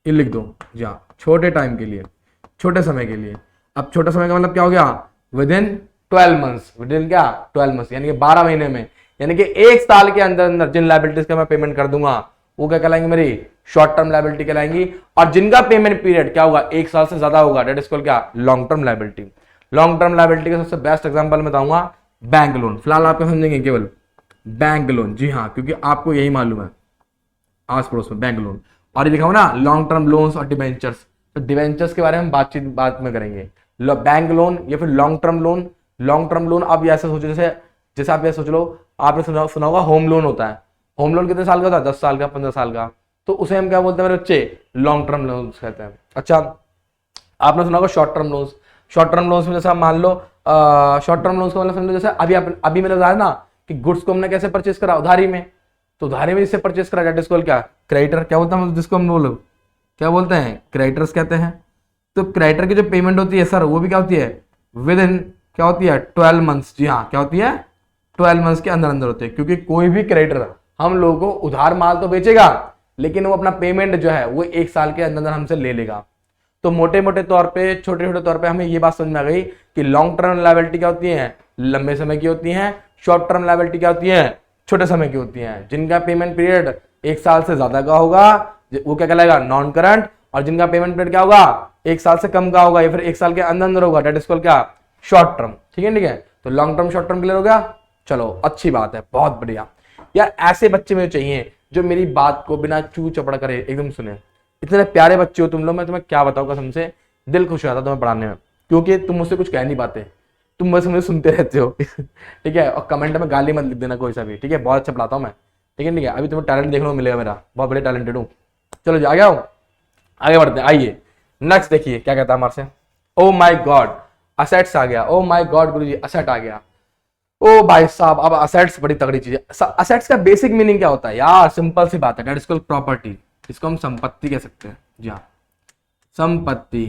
ये लिख दो, जी हाँ, छोटे टाइम के लिए, छोटे समय के लिए। अब छोटे समय का मतलब क्या हो गया, with in 12 months, with in क्या, 12 मंथ्स, यानी कि 12 महीने में, यानी कि 1 साल के अंदर अंदर जिन लायबिलिटीज का मैं पेमेंट कर दूंगा वो क्या कहलाएंगे, मेरी शॉर्ट टर्म लायबिलिटी कहलाएंगी। और जिनका पेमेंट पीरियड क्या होगा, 1 साल से ज्यादा होगा, डेट इज कॉल्ड क्या, long term liability. Long term liability का सबसे बेस्ट एग्जांपल मैं बताऊंगा, बैंक लोन। फिलहाल आप समझेंगे केवल बैंक लोन, जी हाँ, क्योंकि आपको यही मालूम है आस पड़ोस में बैंक लोन। और ये लिखा हुआ ना लॉन्ग टर्म लोन्स और डिवेंचर्स, तो डिवेंचर्स के बारे में बात में करेंगे। बैंक लोन या फिर long term loan. Long term loan आप ऐसे सोचो, जैसे आप ये सोच लो, आपने सुना होगा होम लोन होता है। होम लोन कितने साल का होता है, 10 साल का, 15 साल का, तो उसे हम क्या बोलते हैं मेरे बच्चे, लॉन्ग टर्म लोन कहते हैं। अच्छा, आपने सुना होगा short term loans. Short term loans में जैसे आप मान लो, शॉर्ट टर्म लोन्स का मतलब समझो, जैसे अभी मैंने बताया ना कि गुड्स को हमने कैसे परचेस करा, उधारी में, तो उधारी में जिससे परचेस करा, दैट इज कॉल्ड क्या, क्रेडिटर। क्या बोलते हैं जिसको हम लोग क्या बोलते हैं, क्रेडिटर्स कहते हैं। तो क्रेडिटर की जो पेमेंट होती है सर, वो भी क्या होती है, विद इन क्या होती है, 12 मंथ्स। जी हाँ, क्या होती है, 12 मंथ्स के अंदर अंदर होते हैं, क्योंकि कोई भी क्रेडिटर हम लोगों को उधार माल तो बेचेगा, लेकिन वो अपना पेमेंट जो है वो 1 साल के अंदर अंदर हमसे ले लेगा। तो मोटे मोटे तौर पे, छोटे छोटे तौर पे हमें ये बात समझ में आ गई कि लॉन्ग टर्म लायबिलिटी क्या होती है, लंबे समय की होती है। शॉर्ट टर्म लायबिलिटी क्या होती है, छोटे समय की होती है। जिनका पेमेंट पीरियड 1 साल से ज्यादा का होगा वो क्या कहलाएगा, नॉन करंट। और जिनका पेमेंट पीरियड क्या होगा, 1 साल से कम का होगा या फिर 1 साल के अंदर अंदर होगा, डेट इज कॉल्ड क्या, शॉर्ट टर्म। ठीक है। तो long term short term clear हो गया। चलो अच्छी बात है, बहुत बढ़िया। यार ऐसे बच्चे मुझे चाहिए जो मेरी बात को बिना चू चपड़ करे एकदम सुने। इतने प्यारे बच्चे हो तुम लोग, मैं तुम्हें क्या बताऊँ कसम से, दिल खुश हो जाता तुम्हें पढ़ाने में, क्योंकि तुम मुझसे कुछ कह नहीं पाते, तुम बस मुझे सुनते रहते हो। ठीक है। और कमेंट में गाली मत लिख देना कोई सा भी, ठीक है। बहुत अच्छा पढ़ाता हूँ मैं, ठीक है। अभी तुम्हें टैलेंट देखने को मिलेगा मेरा, बहुत बड़े टैलेंटेड हूँ। चलो जी आ गया हूँ, आगे बढ़ते हैं। आइए नेक्स्ट देखिए क्या कहता है हमारे से। ओ माई गॉड असेट्स आ गया। ओ माई गॉड गुरुजी असेट आ गया। ओ भाई साहब अब असेट्स बड़ी तगड़ी चीज है। असेट्स का बेसिक मीनिंग क्या होता है यार, सिंपल सी बात है, दैट इज कॉल्ड प्रॉपर्टी। इसको हम संपत्ति कह सकते हैं। जी हाँ संपत्ति,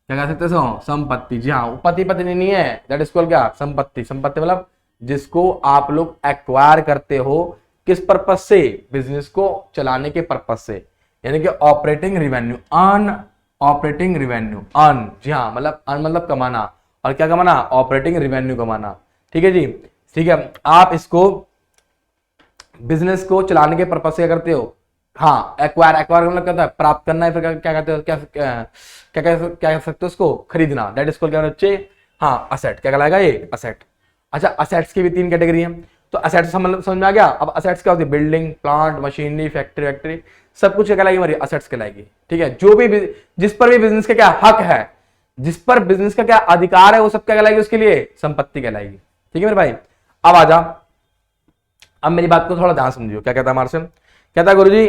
क्या कह सकते हैं, संपत्ति। जी हाँ पति पत्नी नहीं है, दैट इज कॉल्ड क्या, संपत्ति। संपत्ति मतलब जिसको आप लोग एक्वायर करते हो, किस पर्पज से, बिजनेस को चलाने के पर्पज से, यानी कि operating revenue, earn operating revenue, earn. जी हाँ मतलब अर्न मतलब कमाना, और क्या कमाना, ऑपरेटिंग रिवेन्यू कमाना। ठीक है जी, ठीक है। आप इसको बिजनेस को चलाने के पर्पज से क्या करते हो, हाँ एक्वायर, एक्वायर मतलब क्या होता है, प्राप्त करना है, फिर क्या कहते हो, क्या कह सकते हो उसको, खरीदना, दैट इज कॉल्ड क्या बच्चे, हाँ असेट। क्या कहलाएगा ये, असेट। अच्छा असेट्स की भी 3 कैटेगरी है, तो असेट्स समझ में आ गया। अब असेट्स क्या होती है, बिल्डिंग, प्लांट, मशीनरी, फैक्ट्री वैक्ट्री, सब कुछ क्या कहलाएगी हमारी, असेट्स कहलाएगी। ठीक है। जो भी जिस पर भी बिजनेस का क्या हक है, जिस पर बिजनेस का क्या अधिकार है, वो सब क्या कहलाएगी, उसके लिए संपत्ति कहलाएगी। ठीक है मेरे भाई। अब आ जा, अब मेरी बात को थोड़ा ध्यान समझियो। क्या कहता है हमारे से, कहता है गुरुजी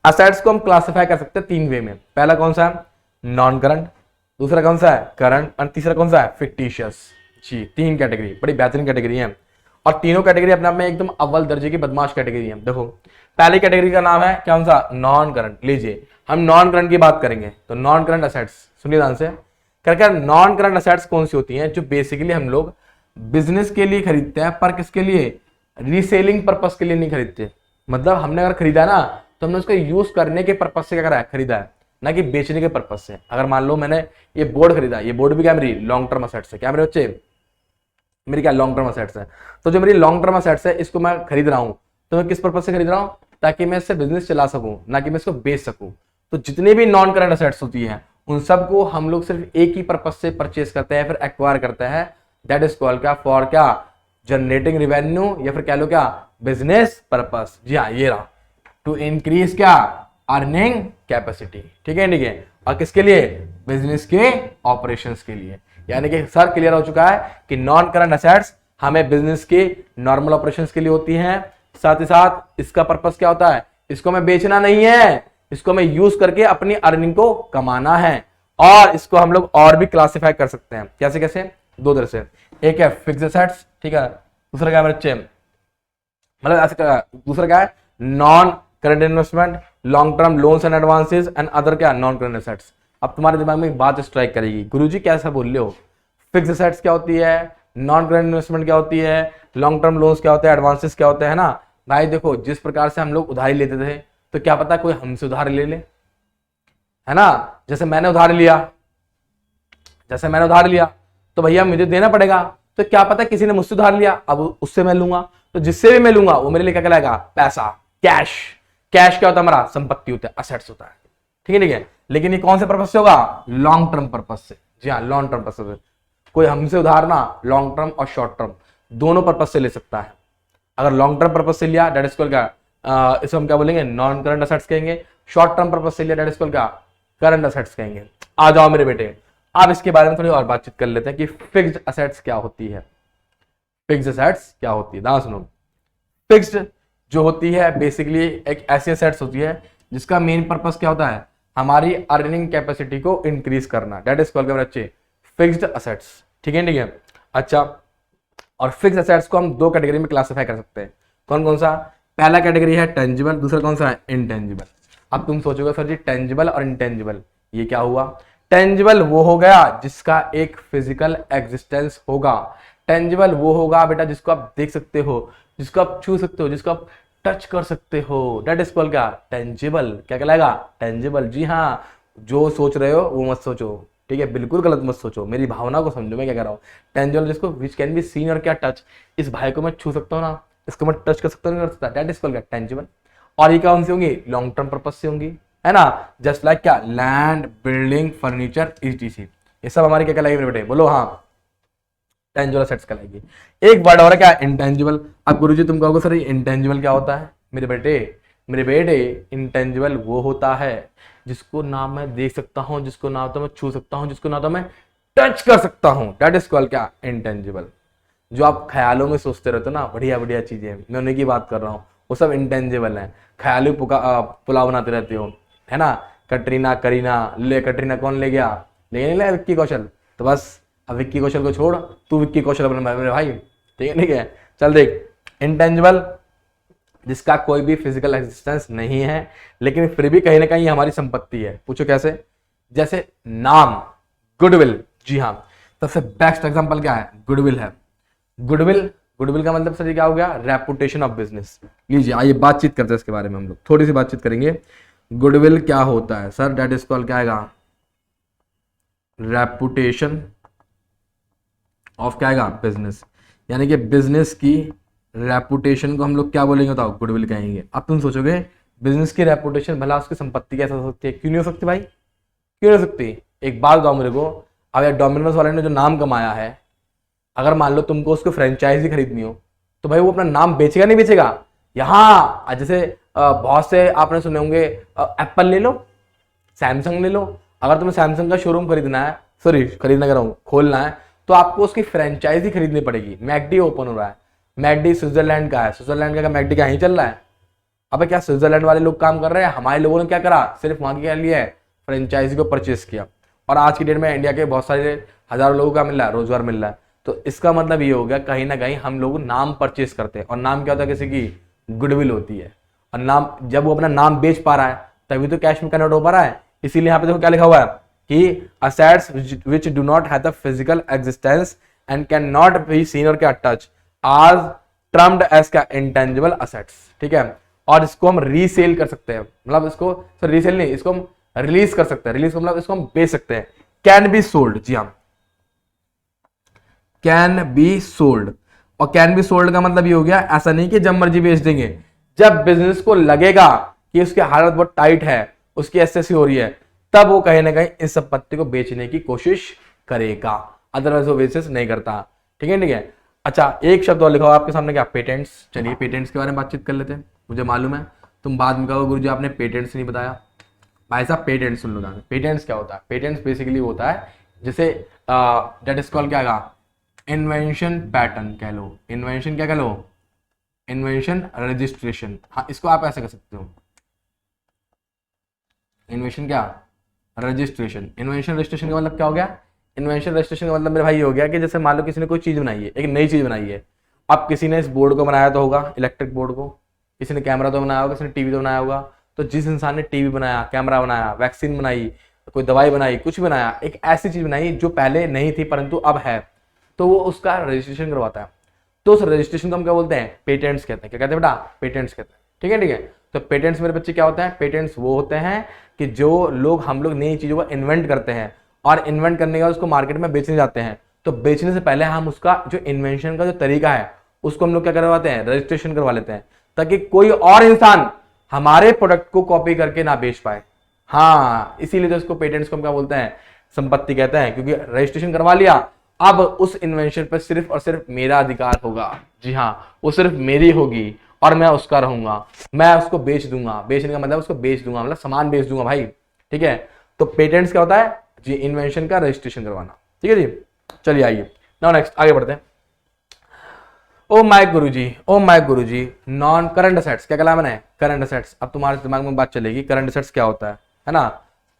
असेट्स को हम क्लासिफाई कर सकते हैं 3 वे में। पहला कौन सा है, नॉन करंट, दूसरा कौन सा है, करंट, और तीसरा कौन सा है, फिक्टिशियस। जी 3 कैटेगरी, बड़ी बेहतरीन कैटेगरी है, और तीनों कैटेगरी अपने आप में एकदम अव्वल दर्जे की बदमाश कैटेगरी है। देखो पहली कैटेगरी का नाम है कौन सा, नॉन करंट। लीजिए हम नॉन करंट की बात करेंगे, तो नॉन करंट असेट्स, सुनिए ध्यान से, क्या नॉन करंट असेट्स कौन सी होती हैं, जो बेसिकली हम लोग बिजनेस के लिए खरीदते हैं, पर किसके लिए, रीसेलिंग पर्पस के लिए नहीं खरीदते। मतलब हमने अगर खरीदा ना, तो हमने उसको यूज करने के पर्पस से क्या करा है, खरीदा है, ना कि बेचने के पर्पस से। अगर मान लो मैंने ये बोर्ड खरीदा, ये बोर्ड भी क्या मेरी लॉन्ग टर्म असेट्स है, क्या मेरे बच्चे, मेरी क्या लॉन्ग टर्म असेट्स है। तो जो मेरी लॉन्ग टर्म असेट्स है, इसको मैं खरीद रहा हूं, तो मैं किस पर्पस से खरीद रहा हूं, ताकि मैं इससे बिजनेस चला सकूं, ना कि मैं इसको बेच सकूं। तो जितने भी नॉन करंट असेट्स होती है, उन सबको हम लोग सिर्फ एक ही पर्पस से परचेज करते हैं, फिर एक्वायर करते हैं, दैट इज कॉल्ड क्या, फॉर क्या, जनरेटिंग रिवेन्यू, या फिर कह लो क्या, बिजनेस पर्पस। जी हाँ ये रहा, टू इंक्रीज क्या, अर्निंग कैपेसिटी। ठीक है। और किसके लिए, बिजनेस के ऑपरेशंस के लिए। यानी कि सर क्लियर हो चुका है कि नॉन करंट असेट्स हमें बिजनेस के नॉर्मल ऑपरेशंस के लिए होती हैं, साथ ही साथ इसका पर्पस क्या होता है, इसको हमें बेचना नहीं है, इसको हमें यूज करके अपनी अर्निंग को कमाना है। और इसको हम लोग और भी क्लासिफाई कर सकते हैं, कैसे कैसे, 2 तरह से। एक है फिक्स्ड असेट्स, ठीक है, दूसरा क्या है बच्चे, मतलब ऐसे दूसरा क्या है, non current investment, long term loans and advances and other क्या, नॉन करंट असेट्स। अब तुम्हारे दिमाग में एक बात स्ट्राइक करेगी, गुरुजी कैसा बोल रहे हो, फिक्स्ड असेट्स क्या होती है, नॉन करंट इन्वेस्टमेंट क्या होती है, लॉन्ग टर्म लोन्स क्या होते हैं, एडवांसेस क्या होते हैं ना। भाई देखो जिस प्रकार से हम लोग उधारी लेते थे, तो क्या पता कोई हमसे उधार ले ले, है ना। जैसे मैंने उधार लिया, तो भैया मुझे देना पड़ेगा, तो क्या पता किसी ने मुझसे उधार लिया, अब उससे मैं लूंगा, तो जिससे भी मैं लूंगा वो मेरे लिए क्या कहलाएगा, पैसा, कैश। कैश क्या होता है हमारा, संपत्ति होता है, असेट्स होता है। ठीक है। लेकिन ये कौन से पर्पज से होगा, लॉन्ग टर्म पर्पज से। जी हाँ लॉन्ग टर्म पर्पज से, कोई हमसे उधार ना लॉन्ग टर्म और शॉर्ट टर्म दोनों पर्पज से ले सकता है। अगर लॉन्ग टर्म पर्पज से लिया, दैट इज कॉल्ड क्या, इसको हम क्या बोलेंगे, नॉन करंट असेट्स कहेंगे। शॉर्ट टर्म पर्पज से लिया, दैट इज कॉल्ड क्या, करंट असेट्स कहेंगे। आ जाओ मेरे बेटे, अब इसके बारे में थोड़ी और बातचीत कर लेते हैं कि फिक्स्ड असेट्स क्या होती है। फिक्स्ड असेट्स क्या होती है, ध्यान सुनो। फिक्स्ड जो होती है बेसिकली एक ऐसी असेट्स होती है जिसका मेन पर्पस क्या होता है, हमारी अर्निंग कैपेसिटी को इंक्रीज करना, दैट इज कॉल्ड बच्चे फिक्स्ड असेट्स। ठीक है। अच्छा, और फिक्स्ड असेट्स को हम 2 कैटेगरी में क्लासिफाई कर सकते हैं। कौन कौन सा, पहला कैटेगरी है टेंजिबल, दूसरा कौन सा है, इनटेंजिबल। अब तुम सोचोगे सर जी टेंजिबल और इनटेंजिबल ये क्या हुआ। टेंजिबल वो हो गया जिसका एक फिजिकल एग्जिस्टेंस होगा। टेंजिबल वो होगा बेटा जिसको आप देख सकते हो, जिसको आप छू सकते हो, जिसको आप टच कर सकते हो, दैट इज कॉल्ड क्या, टेंजिबल। क्या कहलाएगा, टेंजिबल। जी हाँ, जो सोच रहे हो वो मत सोचो, ठीक है, बिल्कुल गलत मत सोचो, मेरी भावना को समझो मैं क्या कह रहा हूँ। टेंजिबल जिसको विच कैन बी सीन, और क्या टच, इस भाई को मैं छू सकता हूँ ना, इसको मैं टच कर सकता हूँ, नहीं कर सकता, दैट इज कॉल्ड क्या, टेंजिबल। और ये कौन सी होंगी, लॉन्ग टर्म पर्पज से होंगी। है ना। जस्ट लाइक क्या, लैंड, बिल्डिंग, फर्नीचर, ईटीसी, ये सब हमारी क्या कहलाएगी मेरे बेटे, बोलो हाँ, टेंजिबल असेट्स कहलाएगी। एक वर्ड और क्या, इंटेंजिबल। अब गुरुजी तुम कहोगे सर इंटेंजिबल क्या होता है, मेरे बेटे इंटेंजिबल वो होता है जिसको ना मैं देख सकता हूं, जिसको ना तो मैं छू सकता हूं, जिसको ना तो मैं टच कर सकता हूं, दैट इज कॉल्ड क्या, इंटेंजिबल। जो आप ख्यालों में सोचते रहते हो ना, बढ़िया बढ़िया चीजें, मैं उन्हीं की बात कर रहा हूँ, वो सब इंटेंजिबल है। ख्याली पुलाव बनाते रहते हो, है ना, कटरीना करीना ले, कटरीना कौन ले गया, ले नहीं, ले विक्की कौशल, तो बस अब विक्की कौशल को छोड़, तू विक्की कौशल बन मेरे भाई, ठीक है। चल देख, इंटेंजिबल जिसका कोई भी फिजिकल एग्जिस्टेंस नहीं है, लेकिन फिर भी कहीं ना कहीं हमारी संपत्ति है। पूछो कैसे, जैसे नाम, गुडविल, जी हाँ, सबसे बेस्ट एग्जांपल क्या है, गुडविल है। गुडविल का मतलब सर क्या हो गया, रेपुटेशन ऑफ बिजनेस। लीजिए आइए बातचीत करते हैं इसके बारे में, हम लोग थोड़ी सी बातचीत करेंगे। गुडविल क्या होता है सर, दैट इज कॉल्ड क्या आएगा, रेपुटेशन ऑफ क्या आएगा, बिजनेस। यानी कि बिजनेस की रेपुटेशन को हम लोग क्या बोलेंगे बताओ, गुडविल कहेंगे। अब तुम सोचोगे बिजनेस की रेपुटेशन भला उसकी संपत्ति कैसे हो सकती है, क्यों नहीं हो सकती भाई, क्यों नहीं हो सकती। एक बात बताओ मेरे को, अब यार डोमिनोज वाले ने जो नाम कमाया है, अगर मान लो तुमको उसको फ्रेंचाइजी खरीदनी हो, तो भाई वो अपना नाम बेचेगा नहीं बेचेगा। यहाँ जैसे बहुत से आपने सुने होंगे, एप्पल ले लो, सैमसंग ले लो। अगर तुम्हें सैमसंग का शोरूम खरीदना है, सॉरी खरीदना कर रहा हूँ, खोलना है, तो आपको उसकी फ्रेंचाइजी खरीदनी पड़ेगी। मैकडी ओपन हो रहा है, मैकडी स्विट्जरलैंड का है, स्विट्जरलैंड का मैकडी का यहीं चल रहा है। अब क्या स्विट्जरलैंड वाले लोग काम कर रहे हैं, हमारे लोगों ने क्या करा, सिर्फ वहां के लिए फ्रेंचाइजी को परचेस किया, और आज की डेट में इंडिया के बहुत सारे हजारों लोगों का मिल रहा है, रोजगार मिल रहा है। तो इसका मतलब ये हो गया, कहीं ना कहीं हम लोग नाम परचेस करते हैं, और नाम क्या होता है, किसी की गुडविल होती है। और नाम, जब वो अपना नाम बेच पा रहा है तभी तो कैश में कन्वर्ट हो पा रहा है। इसीलिए यहाँ पे देखो क्या लिखा हुआ है कि assets which do not have the physical existence and can not be seen और क्या टच आर टर्म्ड एज क्या, इंटेंजिबल असेट्स, ठीक है। और इसको हम रीसेल कर सकते हैं, मतलब इसको सर रीसेल नहीं, इसको हम रिलीज कर सकते हैं, रिलीज मतलब इसको हम बेच सकते हैं। कैन बी सोल्ड, जी हाँ, कैन बी सोल्ड। और कैन बी सोल्ड का मतलब ये हो गया, ऐसा नहीं कि जब मर्जी बेच देंगे, जब बिजनेस को लगेगा कि उसकी हालत बहुत टाइट है, उसकी एसएससी हो रही है, तब वो कहीं ना कहीं इस संपत्ति को बेचने की कोशिश करेगा, अदरवाइज वो बेसिस नहीं करता, ठीक है, ठीक है। अच्छा एक शब्द और लिखा हुआ आपके सामने, क्या, पेटेंट्स। चलिए पेटेंट्स के बारे में बातचीत कर लेते हैं। मुझे मालूम है तुम बाद में कहोगे गुरुजी आपने पेटेंट्स नहीं बताया। भाई साहब पेटेंट्स सुन लो ना, पेटेंट्स क्या होता है, पेटेंट्स बेसिकली होता है जैसे दैट इज कॉल्ड क्या आएगा, इन्वेंशन पैटर्न कह लो, इन्वेंशन क्या कह लो, इन्वेंशन रजिस्ट्रेशन। हाँ इसको आप ऐसे कर सकते हो, इन्वेंशन क्या, रजिस्ट्रेशन। इन्वेंशन रजिस्ट्रेशन का मतलब क्या हो गया, इन्वेंशन रजिस्ट्रेशन का मतलब मेरे भाई ये हो गया कि जैसे मान लो किसी ने कोई चीज बनाई है, एक नई चीज बनाई है। अब किसी ने इस बोर्ड को बनाया तो होगा, इलेक्ट्रिक बोर्ड को, किसी ने कैमरा तो बनाया होगा, किसी ने टीवी तो बनाया होगा। तो जिस इंसान ने टीवी बनाया, कैमरा बनाया, वैक्सीन बनाई, कोई दवाई बनाई, कुछ बनाया, एक ऐसी चीज बनाई जो पहले नहीं थी परंतु अब है, तो वो उसका रजिस्ट्रेशन करवाता है। तो उस रजिस्ट्रेशन को हम क्या बोलते हैं, पेटेंट्स कहते हैं। क्या कहते हैं बेटा, पेटेंट्स कहते हैं, ठीक है, ठीक है। तो पेटेंट्स मेरे बच्चे क्या होते हैं, पेटेंट्स वो होते हैं कि जो लोग, हम लोग नई चीजों को इन्वेंट करते हैं, और इन्वेंट करने के बाद उसको मार्केट में बेचने जाते हैं। तो बेचने से पहले हम उसका जो इन्वेंशन का जो तरीका है उसको हम लोग क्या करवाते हैं, रजिस्ट्रेशन करवा लेते हैं, ताकि कोई और इंसान हमारे प्रोडक्ट को कॉपी करके ना बेच पाए। हाँ इसीलिए तो इसको पेटेंट्स को हम क्या बोलते हैं, संपत्ति कहते हैं, क्योंकि रजिस्ट्रेशन करवा लिया, अब उस इन्वेंशन पर सिर्फ और सिर्फ मेरा अधिकार होगा। जी हाँ, वो सिर्फ मेरी होगी और मैं उसका रहूंगा, मैं उसको बेच दूंगा। बेचने का मतलब उसको बेच दूंगा, मतलब सामान बेच दूंगा भाई, ठीक है। तो पेटेंट्स क्या होता है जी, इन्वेंशन का रजिस्ट्रेशन करवाना, ठीक है जी। चलिए आइए नाउ नेक्स्ट आगे बढ़ते हैं। Oh my Guruji, oh my Guruji, non current assets क्या कहला मैंने, करंट असेट्स। अब तुम्हारे दिमाग में बात चलेगी करंट असेट्स क्या होता है ना।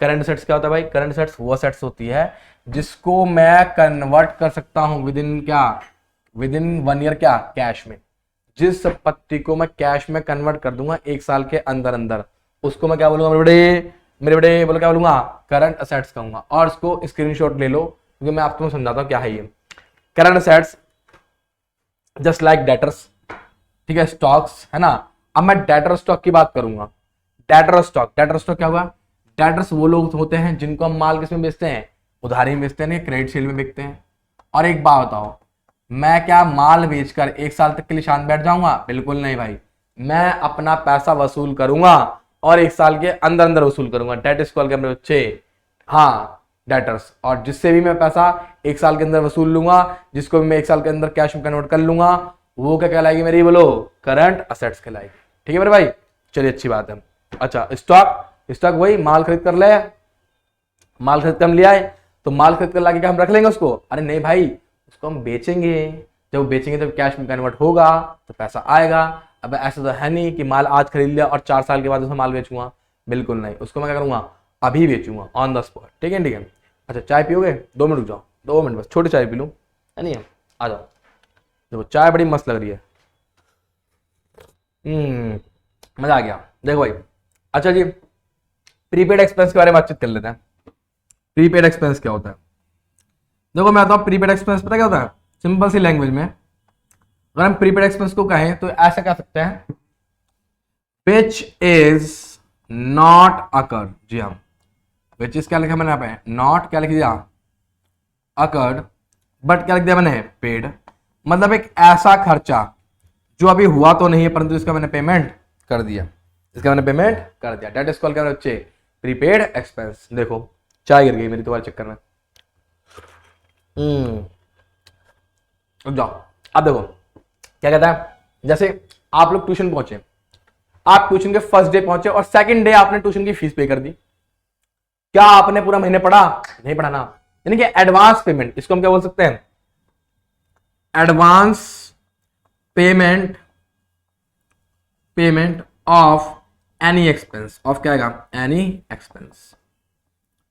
करंट असेट्स क्या होता है भाई, करंट असेट्स वो असेट्स होती है जिसको मैं कन्वर्ट कर सकता हूं विद इन क्या, विद इन 1 ईयर क्या, कैश में। जिस संपत्ति को मैं कैश में कन्वर्ट कर दूंगा 1 साल के अंदर अंदर, उसको मैं क्या बोलूंगा मेरे बड़े बोलो क्या बोलूंगा, करंट असेट्स कहूंगा। और इसको स्क्रीनशॉट ले लो क्योंकि मैं आपको समझाता हूं क्या है ये current assets. Just like debtors, ठीक है, स्टॉक्स है ना। अब मैं डेटर स्टॉक की बात करूंगा। डेटर स्टॉक क्या हुआ, डेटर्स वो लोग होते हैं जिनको हम माल किसमें बेचते हैं, उधारी में बेचते हैं, क्रेडिट सेल में बेचते हैं। और एक बात बताओ, मैं क्या माल बेचकर 1 साल तक के लिए शांत बैठ जाऊंगा, बिल्कुल नहीं भाई। मैं अपना पैसा वसूल करूंगा और 1 साल के अंदर अंदर वसूल करूंगा। डेट इज कॉल्ड क्या मेरे बच्चे, हाँ डेटर्स। और जिससे भी मैं पैसा 1 साल के अंदर वसूल लूंगा, जिसको भी मैं 1 साल के अंदर कैश में कन्वर्ट कर लूंगा, वो क्या कहलाएगी मेरी, बोलो करंट असेट्स कहलाएगी। ठीक है मेरे भाई, चलिए अच्छी बात है। अच्छा स्टॉक वही माल खरीद कर ले, माल खरीद कर लिया है तो माल खरीद कर लाके क्या हम रख लेंगे उसको, अरे नहीं भाई उसको हम बेचेंगे, जब बेचेंगे तब कैश में कन्वर्ट होगा तो पैसा आएगा। अब ऐसा तो है नहीं कि माल आज खरीद लिया और 4 साल के बाद उसमें माल बेचूंगा, बिल्कुल नहीं, उसको मैं क्या करूंगा, अभी बेचूंगा ऑन द स्पॉट। ठीक है ठीक है। अच्छा चाय पियोगे, 2 मिनट रुक जाओ, 2 मिनट बस, छोटी चाय पी लूँ, है नहीं, आ जाओ। देखो चाय बड़ी मस्त लग रही है, मजा आ गया। देखो भाई, अच्छा जी प्रीपेड एक्सपेंस के बारे में बातचीत कर लेते हैं। प्रीपेड एक्सपेंस क्या होता है, देखो मैं आता हूँ प्रीपेड एक्सपेंस पता क्या होता है, सिंपल सी लैंग्वेज में अगर हम प्रीपेड एक्सपेंस को कहें तो ऐसा कह सकते हैं, विच इज नॉट अकर, जी हाँ विच इज क्या लिखा मैंने यहाँ पे, नॉट क्या लिख दिया अकर्ड, बट क्या लिख दिया मैंने पेड, मतलब एक ऐसा खर्चा जो अभी हुआ तो नहीं है परंतु इसका मैंने पेमेंट कर दिया, इसका मैंने पेमेंट कर दिया, डेट इज कॉल्ड क्या बच्चे, प्रीपेड एक्सपेंस। देखो चाय गिर गई मेरी तुम्हारे चक्कर में, रुक जाओ। अब देखो क्या कहता है, जैसे आप लोग ट्यूशन पहुंचे, आप ट्यूशन के फर्स्ट डे पहुंचे और सेकंड डे आपने ट्यूशन की फीस पे कर दी, क्या आपने पूरा महीने पढ़ा, नहीं पढ़ा ना, यानी कि एडवांस पेमेंट, इसको हम क्या बोल सकते हैं, advance payment of any expense, of क्या आएगा, एनी एक्सपेंस।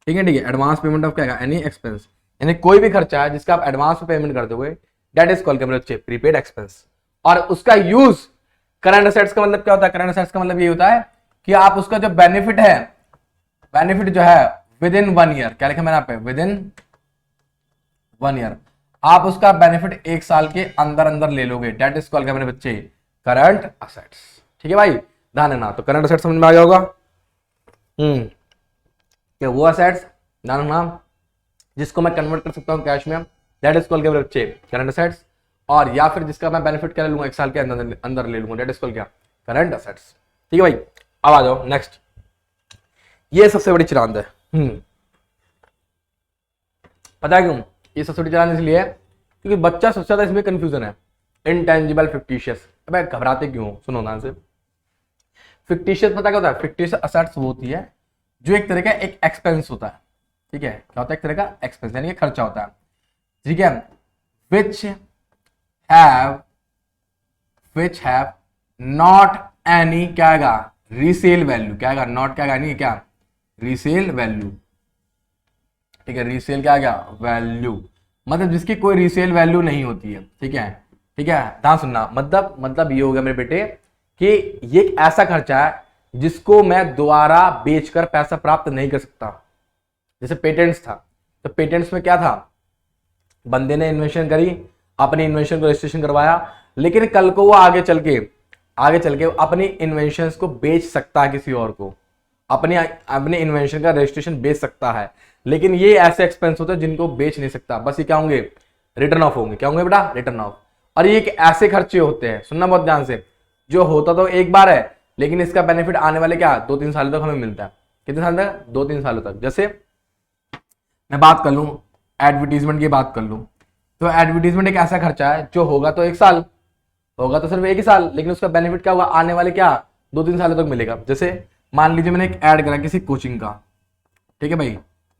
ठीक है ठीक है, एडवांस पेमेंट ऑफ क्या आएगा, एनी एक्सपेंस, यानी कोई भी खर्चा है जिसका आप एडवांस में पेमेंट कर दोगे, that is called prepaid expense. और उसका यूज करंट असेट्स का मतलब क्या होता है, करंट असेट्स का मतलब ये होता है कि आप उसका जो बेनिफिट है, बेनिफिट जो है विद इन 1 ईयर, क्या लिखा मैंने यहाँ पे, विद इन 1 ईयर, आप उसका बेनिफिट 1 साल के अंदर अंदर ले लोगे, दैट इज कॉल्ड मेरे बच्चे करंट असेट्स। ठीक है भाई, ध्यान है ना, तो करंट असेट्स समझ में आ गया होगा। कि वो असेट्स ध्यान रखना जिसको मैं कन्वर्ट कर सकता हूँ कैश में, दैट इज कॉल्ड मेरे बच्चे करंट असेट्स, और या फिर जिसका मैं बेनिफिट क्या ले लूंगा 1 साल के अंदर अंदर ले लूंगा, दैट इज कॉल्ड क्या, करंट असेट्स। ठीक है भाई, अब आ जाओ नेक्स्ट, ये सबसे बड़ी चिरांद है। पता है क्यों, ये सबसे बड़ी चिरांद इसलिए है क्योंकि बच्चा सबसे ज्यादा इसमें कंफ्यूजन है, इंटेंजिबल फिक्टिशियस। अबे घबराते क्यों हो, सुनो ध्यान से। फिक्टिशियस पता क्या होता है, फिक्टिशियस असेट्स वो होती है जो एक तरह का एक एक्सपेंस होता है, ठीक है, क्या होता है, एक तरह का एक्सपेंस यानी कि खर्चा होता है, ठीक है, विच हैव नॉट एनी क्या आएगा, रीसेल वैल्यू, क्या आएगा, नॉट क्या आएगा, नहीं क्या, रीसेल वैल्यू। ठीक है, रीसेल क्या आ गया, वैल्यू, मतलब जिसकी कोई रीसेल वैल्यू नहीं होती है। ठीक है ठीक है, ध्यान सुनना, मतलब ये हो गया मेरे बेटे कि ये एक ऐसा खर्चा है जिसको मैं दोबारा बेचकर पैसा प्राप्त नहीं कर सकता। जैसे पेटेंट्स था, तो पेटेंट्स में क्या था, बंदे ने इन्वेंशन करी, अपनी इन्वेंशन को रजिस्ट्रेशन करवाया, लेकिन कल को वो आगे चल के अपनी इन्वेंशंस को बेच सकता है किसी और को, अपने इन्वेंशन का रजिस्ट्रेशन बेच सकता है, लेकिन ये ऐसे एक्सपेंस होते हैं जिनको बेच नहीं सकता, बस ये क्या होंगे, रिटर्न ऑफ होंगे। क्या होंगे बेटा, रिटर्न ऑफ। और ये एक ऐसे खर्चे होते हैं, सुनना बहुत ध्यान से, जो होता तो एक बार है लेकिन इसका बेनिफिट आने वाले क्या 2-3 सालों तक हमें मिलता है। कितने साल तक, 2-3 सालों तक। जैसे मैं बात कर लूं एडवर्टीजमेंट की बात कर लूं, तो एडवर्टीजमेंट एक ऐसा खर्चा है जो होगा तो 1 साल, होगा तो सिर्फ 1 ही साल, लेकिन उसका बेनिफिट क्या होगा, आने वाले क्या 2-3 सालों तक मिलेगा। जैसे मान लीजिए मैंने एक ऐड करा किसी कोचिंग का, ठीक है भाई,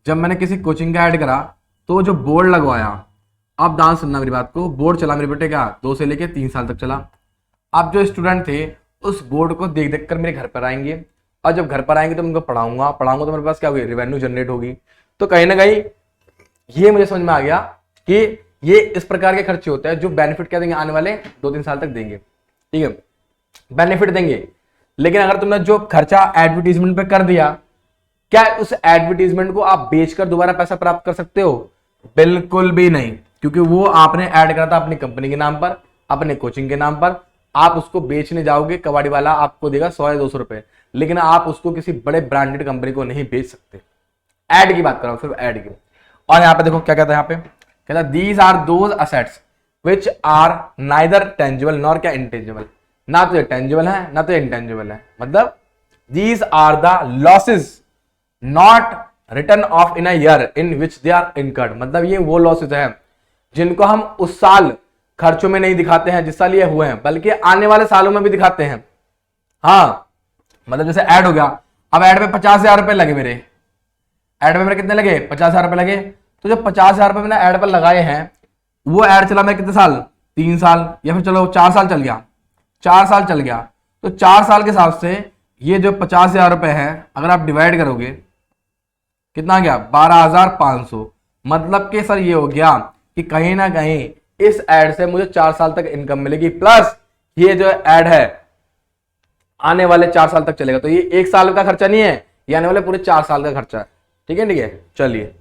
जब मैंने किसी कोचिंग का ऐड करा तो जो बोर्ड लगवाया, अब ध्यान सुनना मेरी बात को, बोर्ड चला मेरे बेटे क्या 2 से लेके 3 साल तक चला। अब जो स्टूडेंट थे उस बोर्ड को देख देख कर मेरे घर पर आएंगे, और जब घर पर आएंगे तो उनको पढ़ाऊंगा तो मेरे पास क्या होगी, रेवेन्यू जनरेट होगी। तो कहीं ना कहीं ये मुझे समझ में आ गया कि ये इस प्रकार के खर्चे होते हैं जो बेनिफिट क्या देंगे, आने वाले 2-3 साल तक देंगे। ठीक है, बेनिफिट देंगे। लेकिन अगर तुमने जो खर्चा एडवर्टीजमेंट पे कर दिया, क्या उस एडवर्टीजमेंट को आप बेचकर दोबारा पैसा प्राप्त कर सकते हो, बिल्कुल भी नहीं, क्योंकि वो आपने ऐड करा था अपनी कंपनी के नाम पर, अपने कोचिंग के नाम पर, आप उसको बेचने जाओगे, कबाड़ी वाला आपको देगा 100 या 200 रुपए, लेकिन आप उसको किसी बड़े ब्रांडेड कंपनी को नहीं बेच सकते। ऐड की बात कर रहा हूं, सिर्फ ऐड की। और यहाँ पे देखो क्या कहता है, यहाँ पे कहता है these are those assets which are neither tangible nor क्या इंटेंजिबल, ना तो ये टेंजिबल है ना तो ये इंटेंजिबल है, मतलब these are the losses not return of in a year in which they are incurred. मतलब ये वो लॉसेस हैं जिनको हम उस साल खर्चों में नहीं दिखाते हैं जिस साल ये हुए हैं, बल्कि आने वाले सालों में भी दिखाते हैं। हाँ, मतलब जैसे ऐड हो गया, अब ऐड में 50,000 रुपए लगे मेरे, ऐड में मेरे कितने लगे 50,000 रुपए लगे। तो जो 50,000 रुपए मैंने ऐड पर लगाए हैं वो ऐड चला मैं कितने साल, 3 साल, या फिर चलो 4 साल चल गया, 4 साल चल गया। तो 4 साल के हिसाब से ये जो 50,000 रुपए है अगर आप डिवाइड करोगे कितना आ गया 12,500। मतलब कि सर ये हो गया कि कहीं ना कहीं इस ऐड से मुझे 4 साल तक इनकम मिलेगी, प्लस ये जो ऐड है आने वाले 4 साल तक चलेगा। तो ये 1 साल का खर्चा नहीं है, ये आने वाले पूरे 4 साल का खर्चा है। ठीक है, ठीक है, चलिए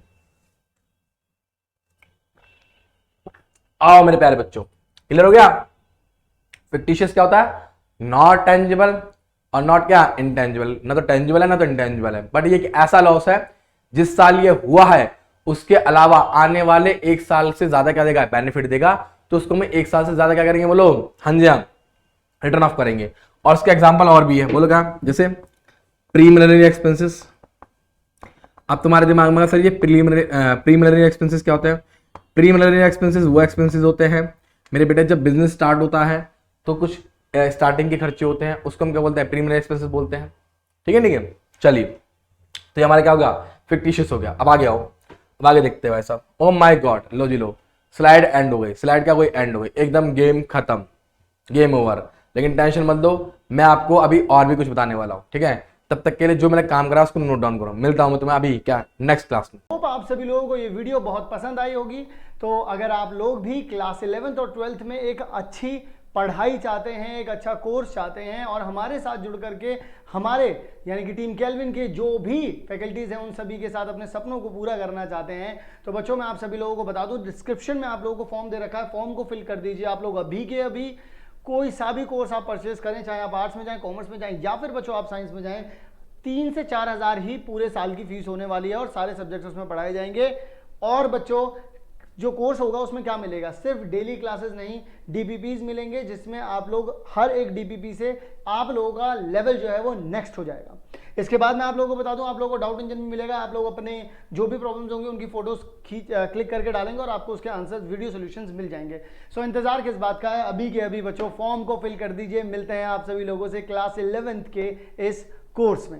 आओ मेरे प्यारे बच्चों, क्लियर हो गया। फिक्टिशियस क्या होता है, नॉट टेंजिबल और नॉट क्या इंटेंजिबल, ना तो टेंजिबल है ना तो इंटेंजिबल है, बट ये एक ऐसा लॉस है जिस साल ये हुआ है उसके अलावा आने वाले 1 साल से ज्यादा क्या देगा, बेनिफिट देगा। तो उसको मैं 1 साल से ज्यादा क्या करेंगे बोलो, हाँ जी हाँ, रिटर्न ऑफ करेंगे। और उसके एग्जांपल और भी है, बोलो क्या, जैसे प्रीलिमिनरी एक्सपेंसेस। अब तुम्हारे दिमाग में सर ये प्रीलिमिनरी एक्सपेंसेस क्या होते हैं। प्रीलिमिनरी एक्सपेंसेस वो एक्सपेंसेस होते हैं मेरे बेटे जब बिजनेस स्टार्ट होता है तो कुछ स्टार्टिंग के खर्चे होते हैं, उसको हम क्या बोलते हैं, प्रीलिमिनरी एक्सपेंसेस बोलते हैं। ठीक है, ठीक है, चलिए तो ये हमारा क्या हो गया, फिक्टिशियस हो गया। अब आगे आओ, अब आगे देखते हैं भाई साहब। ओ माय गॉड, लो जी लो, स्लाइड एंड हो गई। स्लाइड क्या हो गई, एंड हो गई, एकदम गेम खत्म, गेम ओवर। लेकिन टेंशन मत दो, मैं आपको अभी और भी कुछ बताने वाला हूँ। ठीक है, तब तक के लिए जो मैंने काम करा उसको नोट डाउन करो। मिलता हूँ मैं तुम्हें अभी क्या नेक्स्ट क्लास में। होप आप सभी लोगों को ये वीडियो बहुत पसंद आई होगी। तो अगर आप लोग भी क्लास 11th और 12th में एक अच्छी पढ़ाई चाहते हैं, एक अच्छा कोर्स चाहते हैं और हमारे साथ जुड़ करके हमारे यानी कि टीम केल्विन के जो भी फैकल्टीज हैं उन सभी के साथ अपने सपनों को पूरा करना चाहते हैं, तो बच्चों मैं आप सभी लोगों को बता दूं, डिस्क्रिप्शन में आप लोगों को फॉर्म दे रखा है, फॉर्म को फिल कर दीजिए। आप लोग अभी के अभी कोई सा भी कोर्स आप परचेज करें, चाहे आप आर्ट्स में जाएं, कॉमर्स में जाएं या फिर बच्चों आप साइंस में जाएं, 3 से 4 हज़ार ही पूरे साल की फीस होने वाली है और सारे सब्जेक्ट्स उसमें पढ़ाए जाएंगे। और बच्चों जो कोर्स होगा उसमें क्या मिलेगा, सिर्फ डेली क्लासेस नहीं, डीपीपीज मिलेंगे जिसमें आप लोग हर एक डीपीपी से आप लोगों का लेवल जो है वो नेक्स्ट हो जाएगा। इसके बाद मैं आप लोगों को बता दूं, आप लोगों को डाउट इंजन में मिलेगा। आप लोग अपने जो भी प्रॉब्लम्स होंगे उनकी फोटोज क्लिक करके डालेंगे और आपको उसके आंसर्स वीडियो सॉल्यूशंस मिल जाएंगे। सो इंतजार किस बात का है, अभी के अभी बच्चों फॉर्म को फिल कर दीजिए। मिलते हैं आप सभी लोगों से क्लास 11th के इस कोर्स में।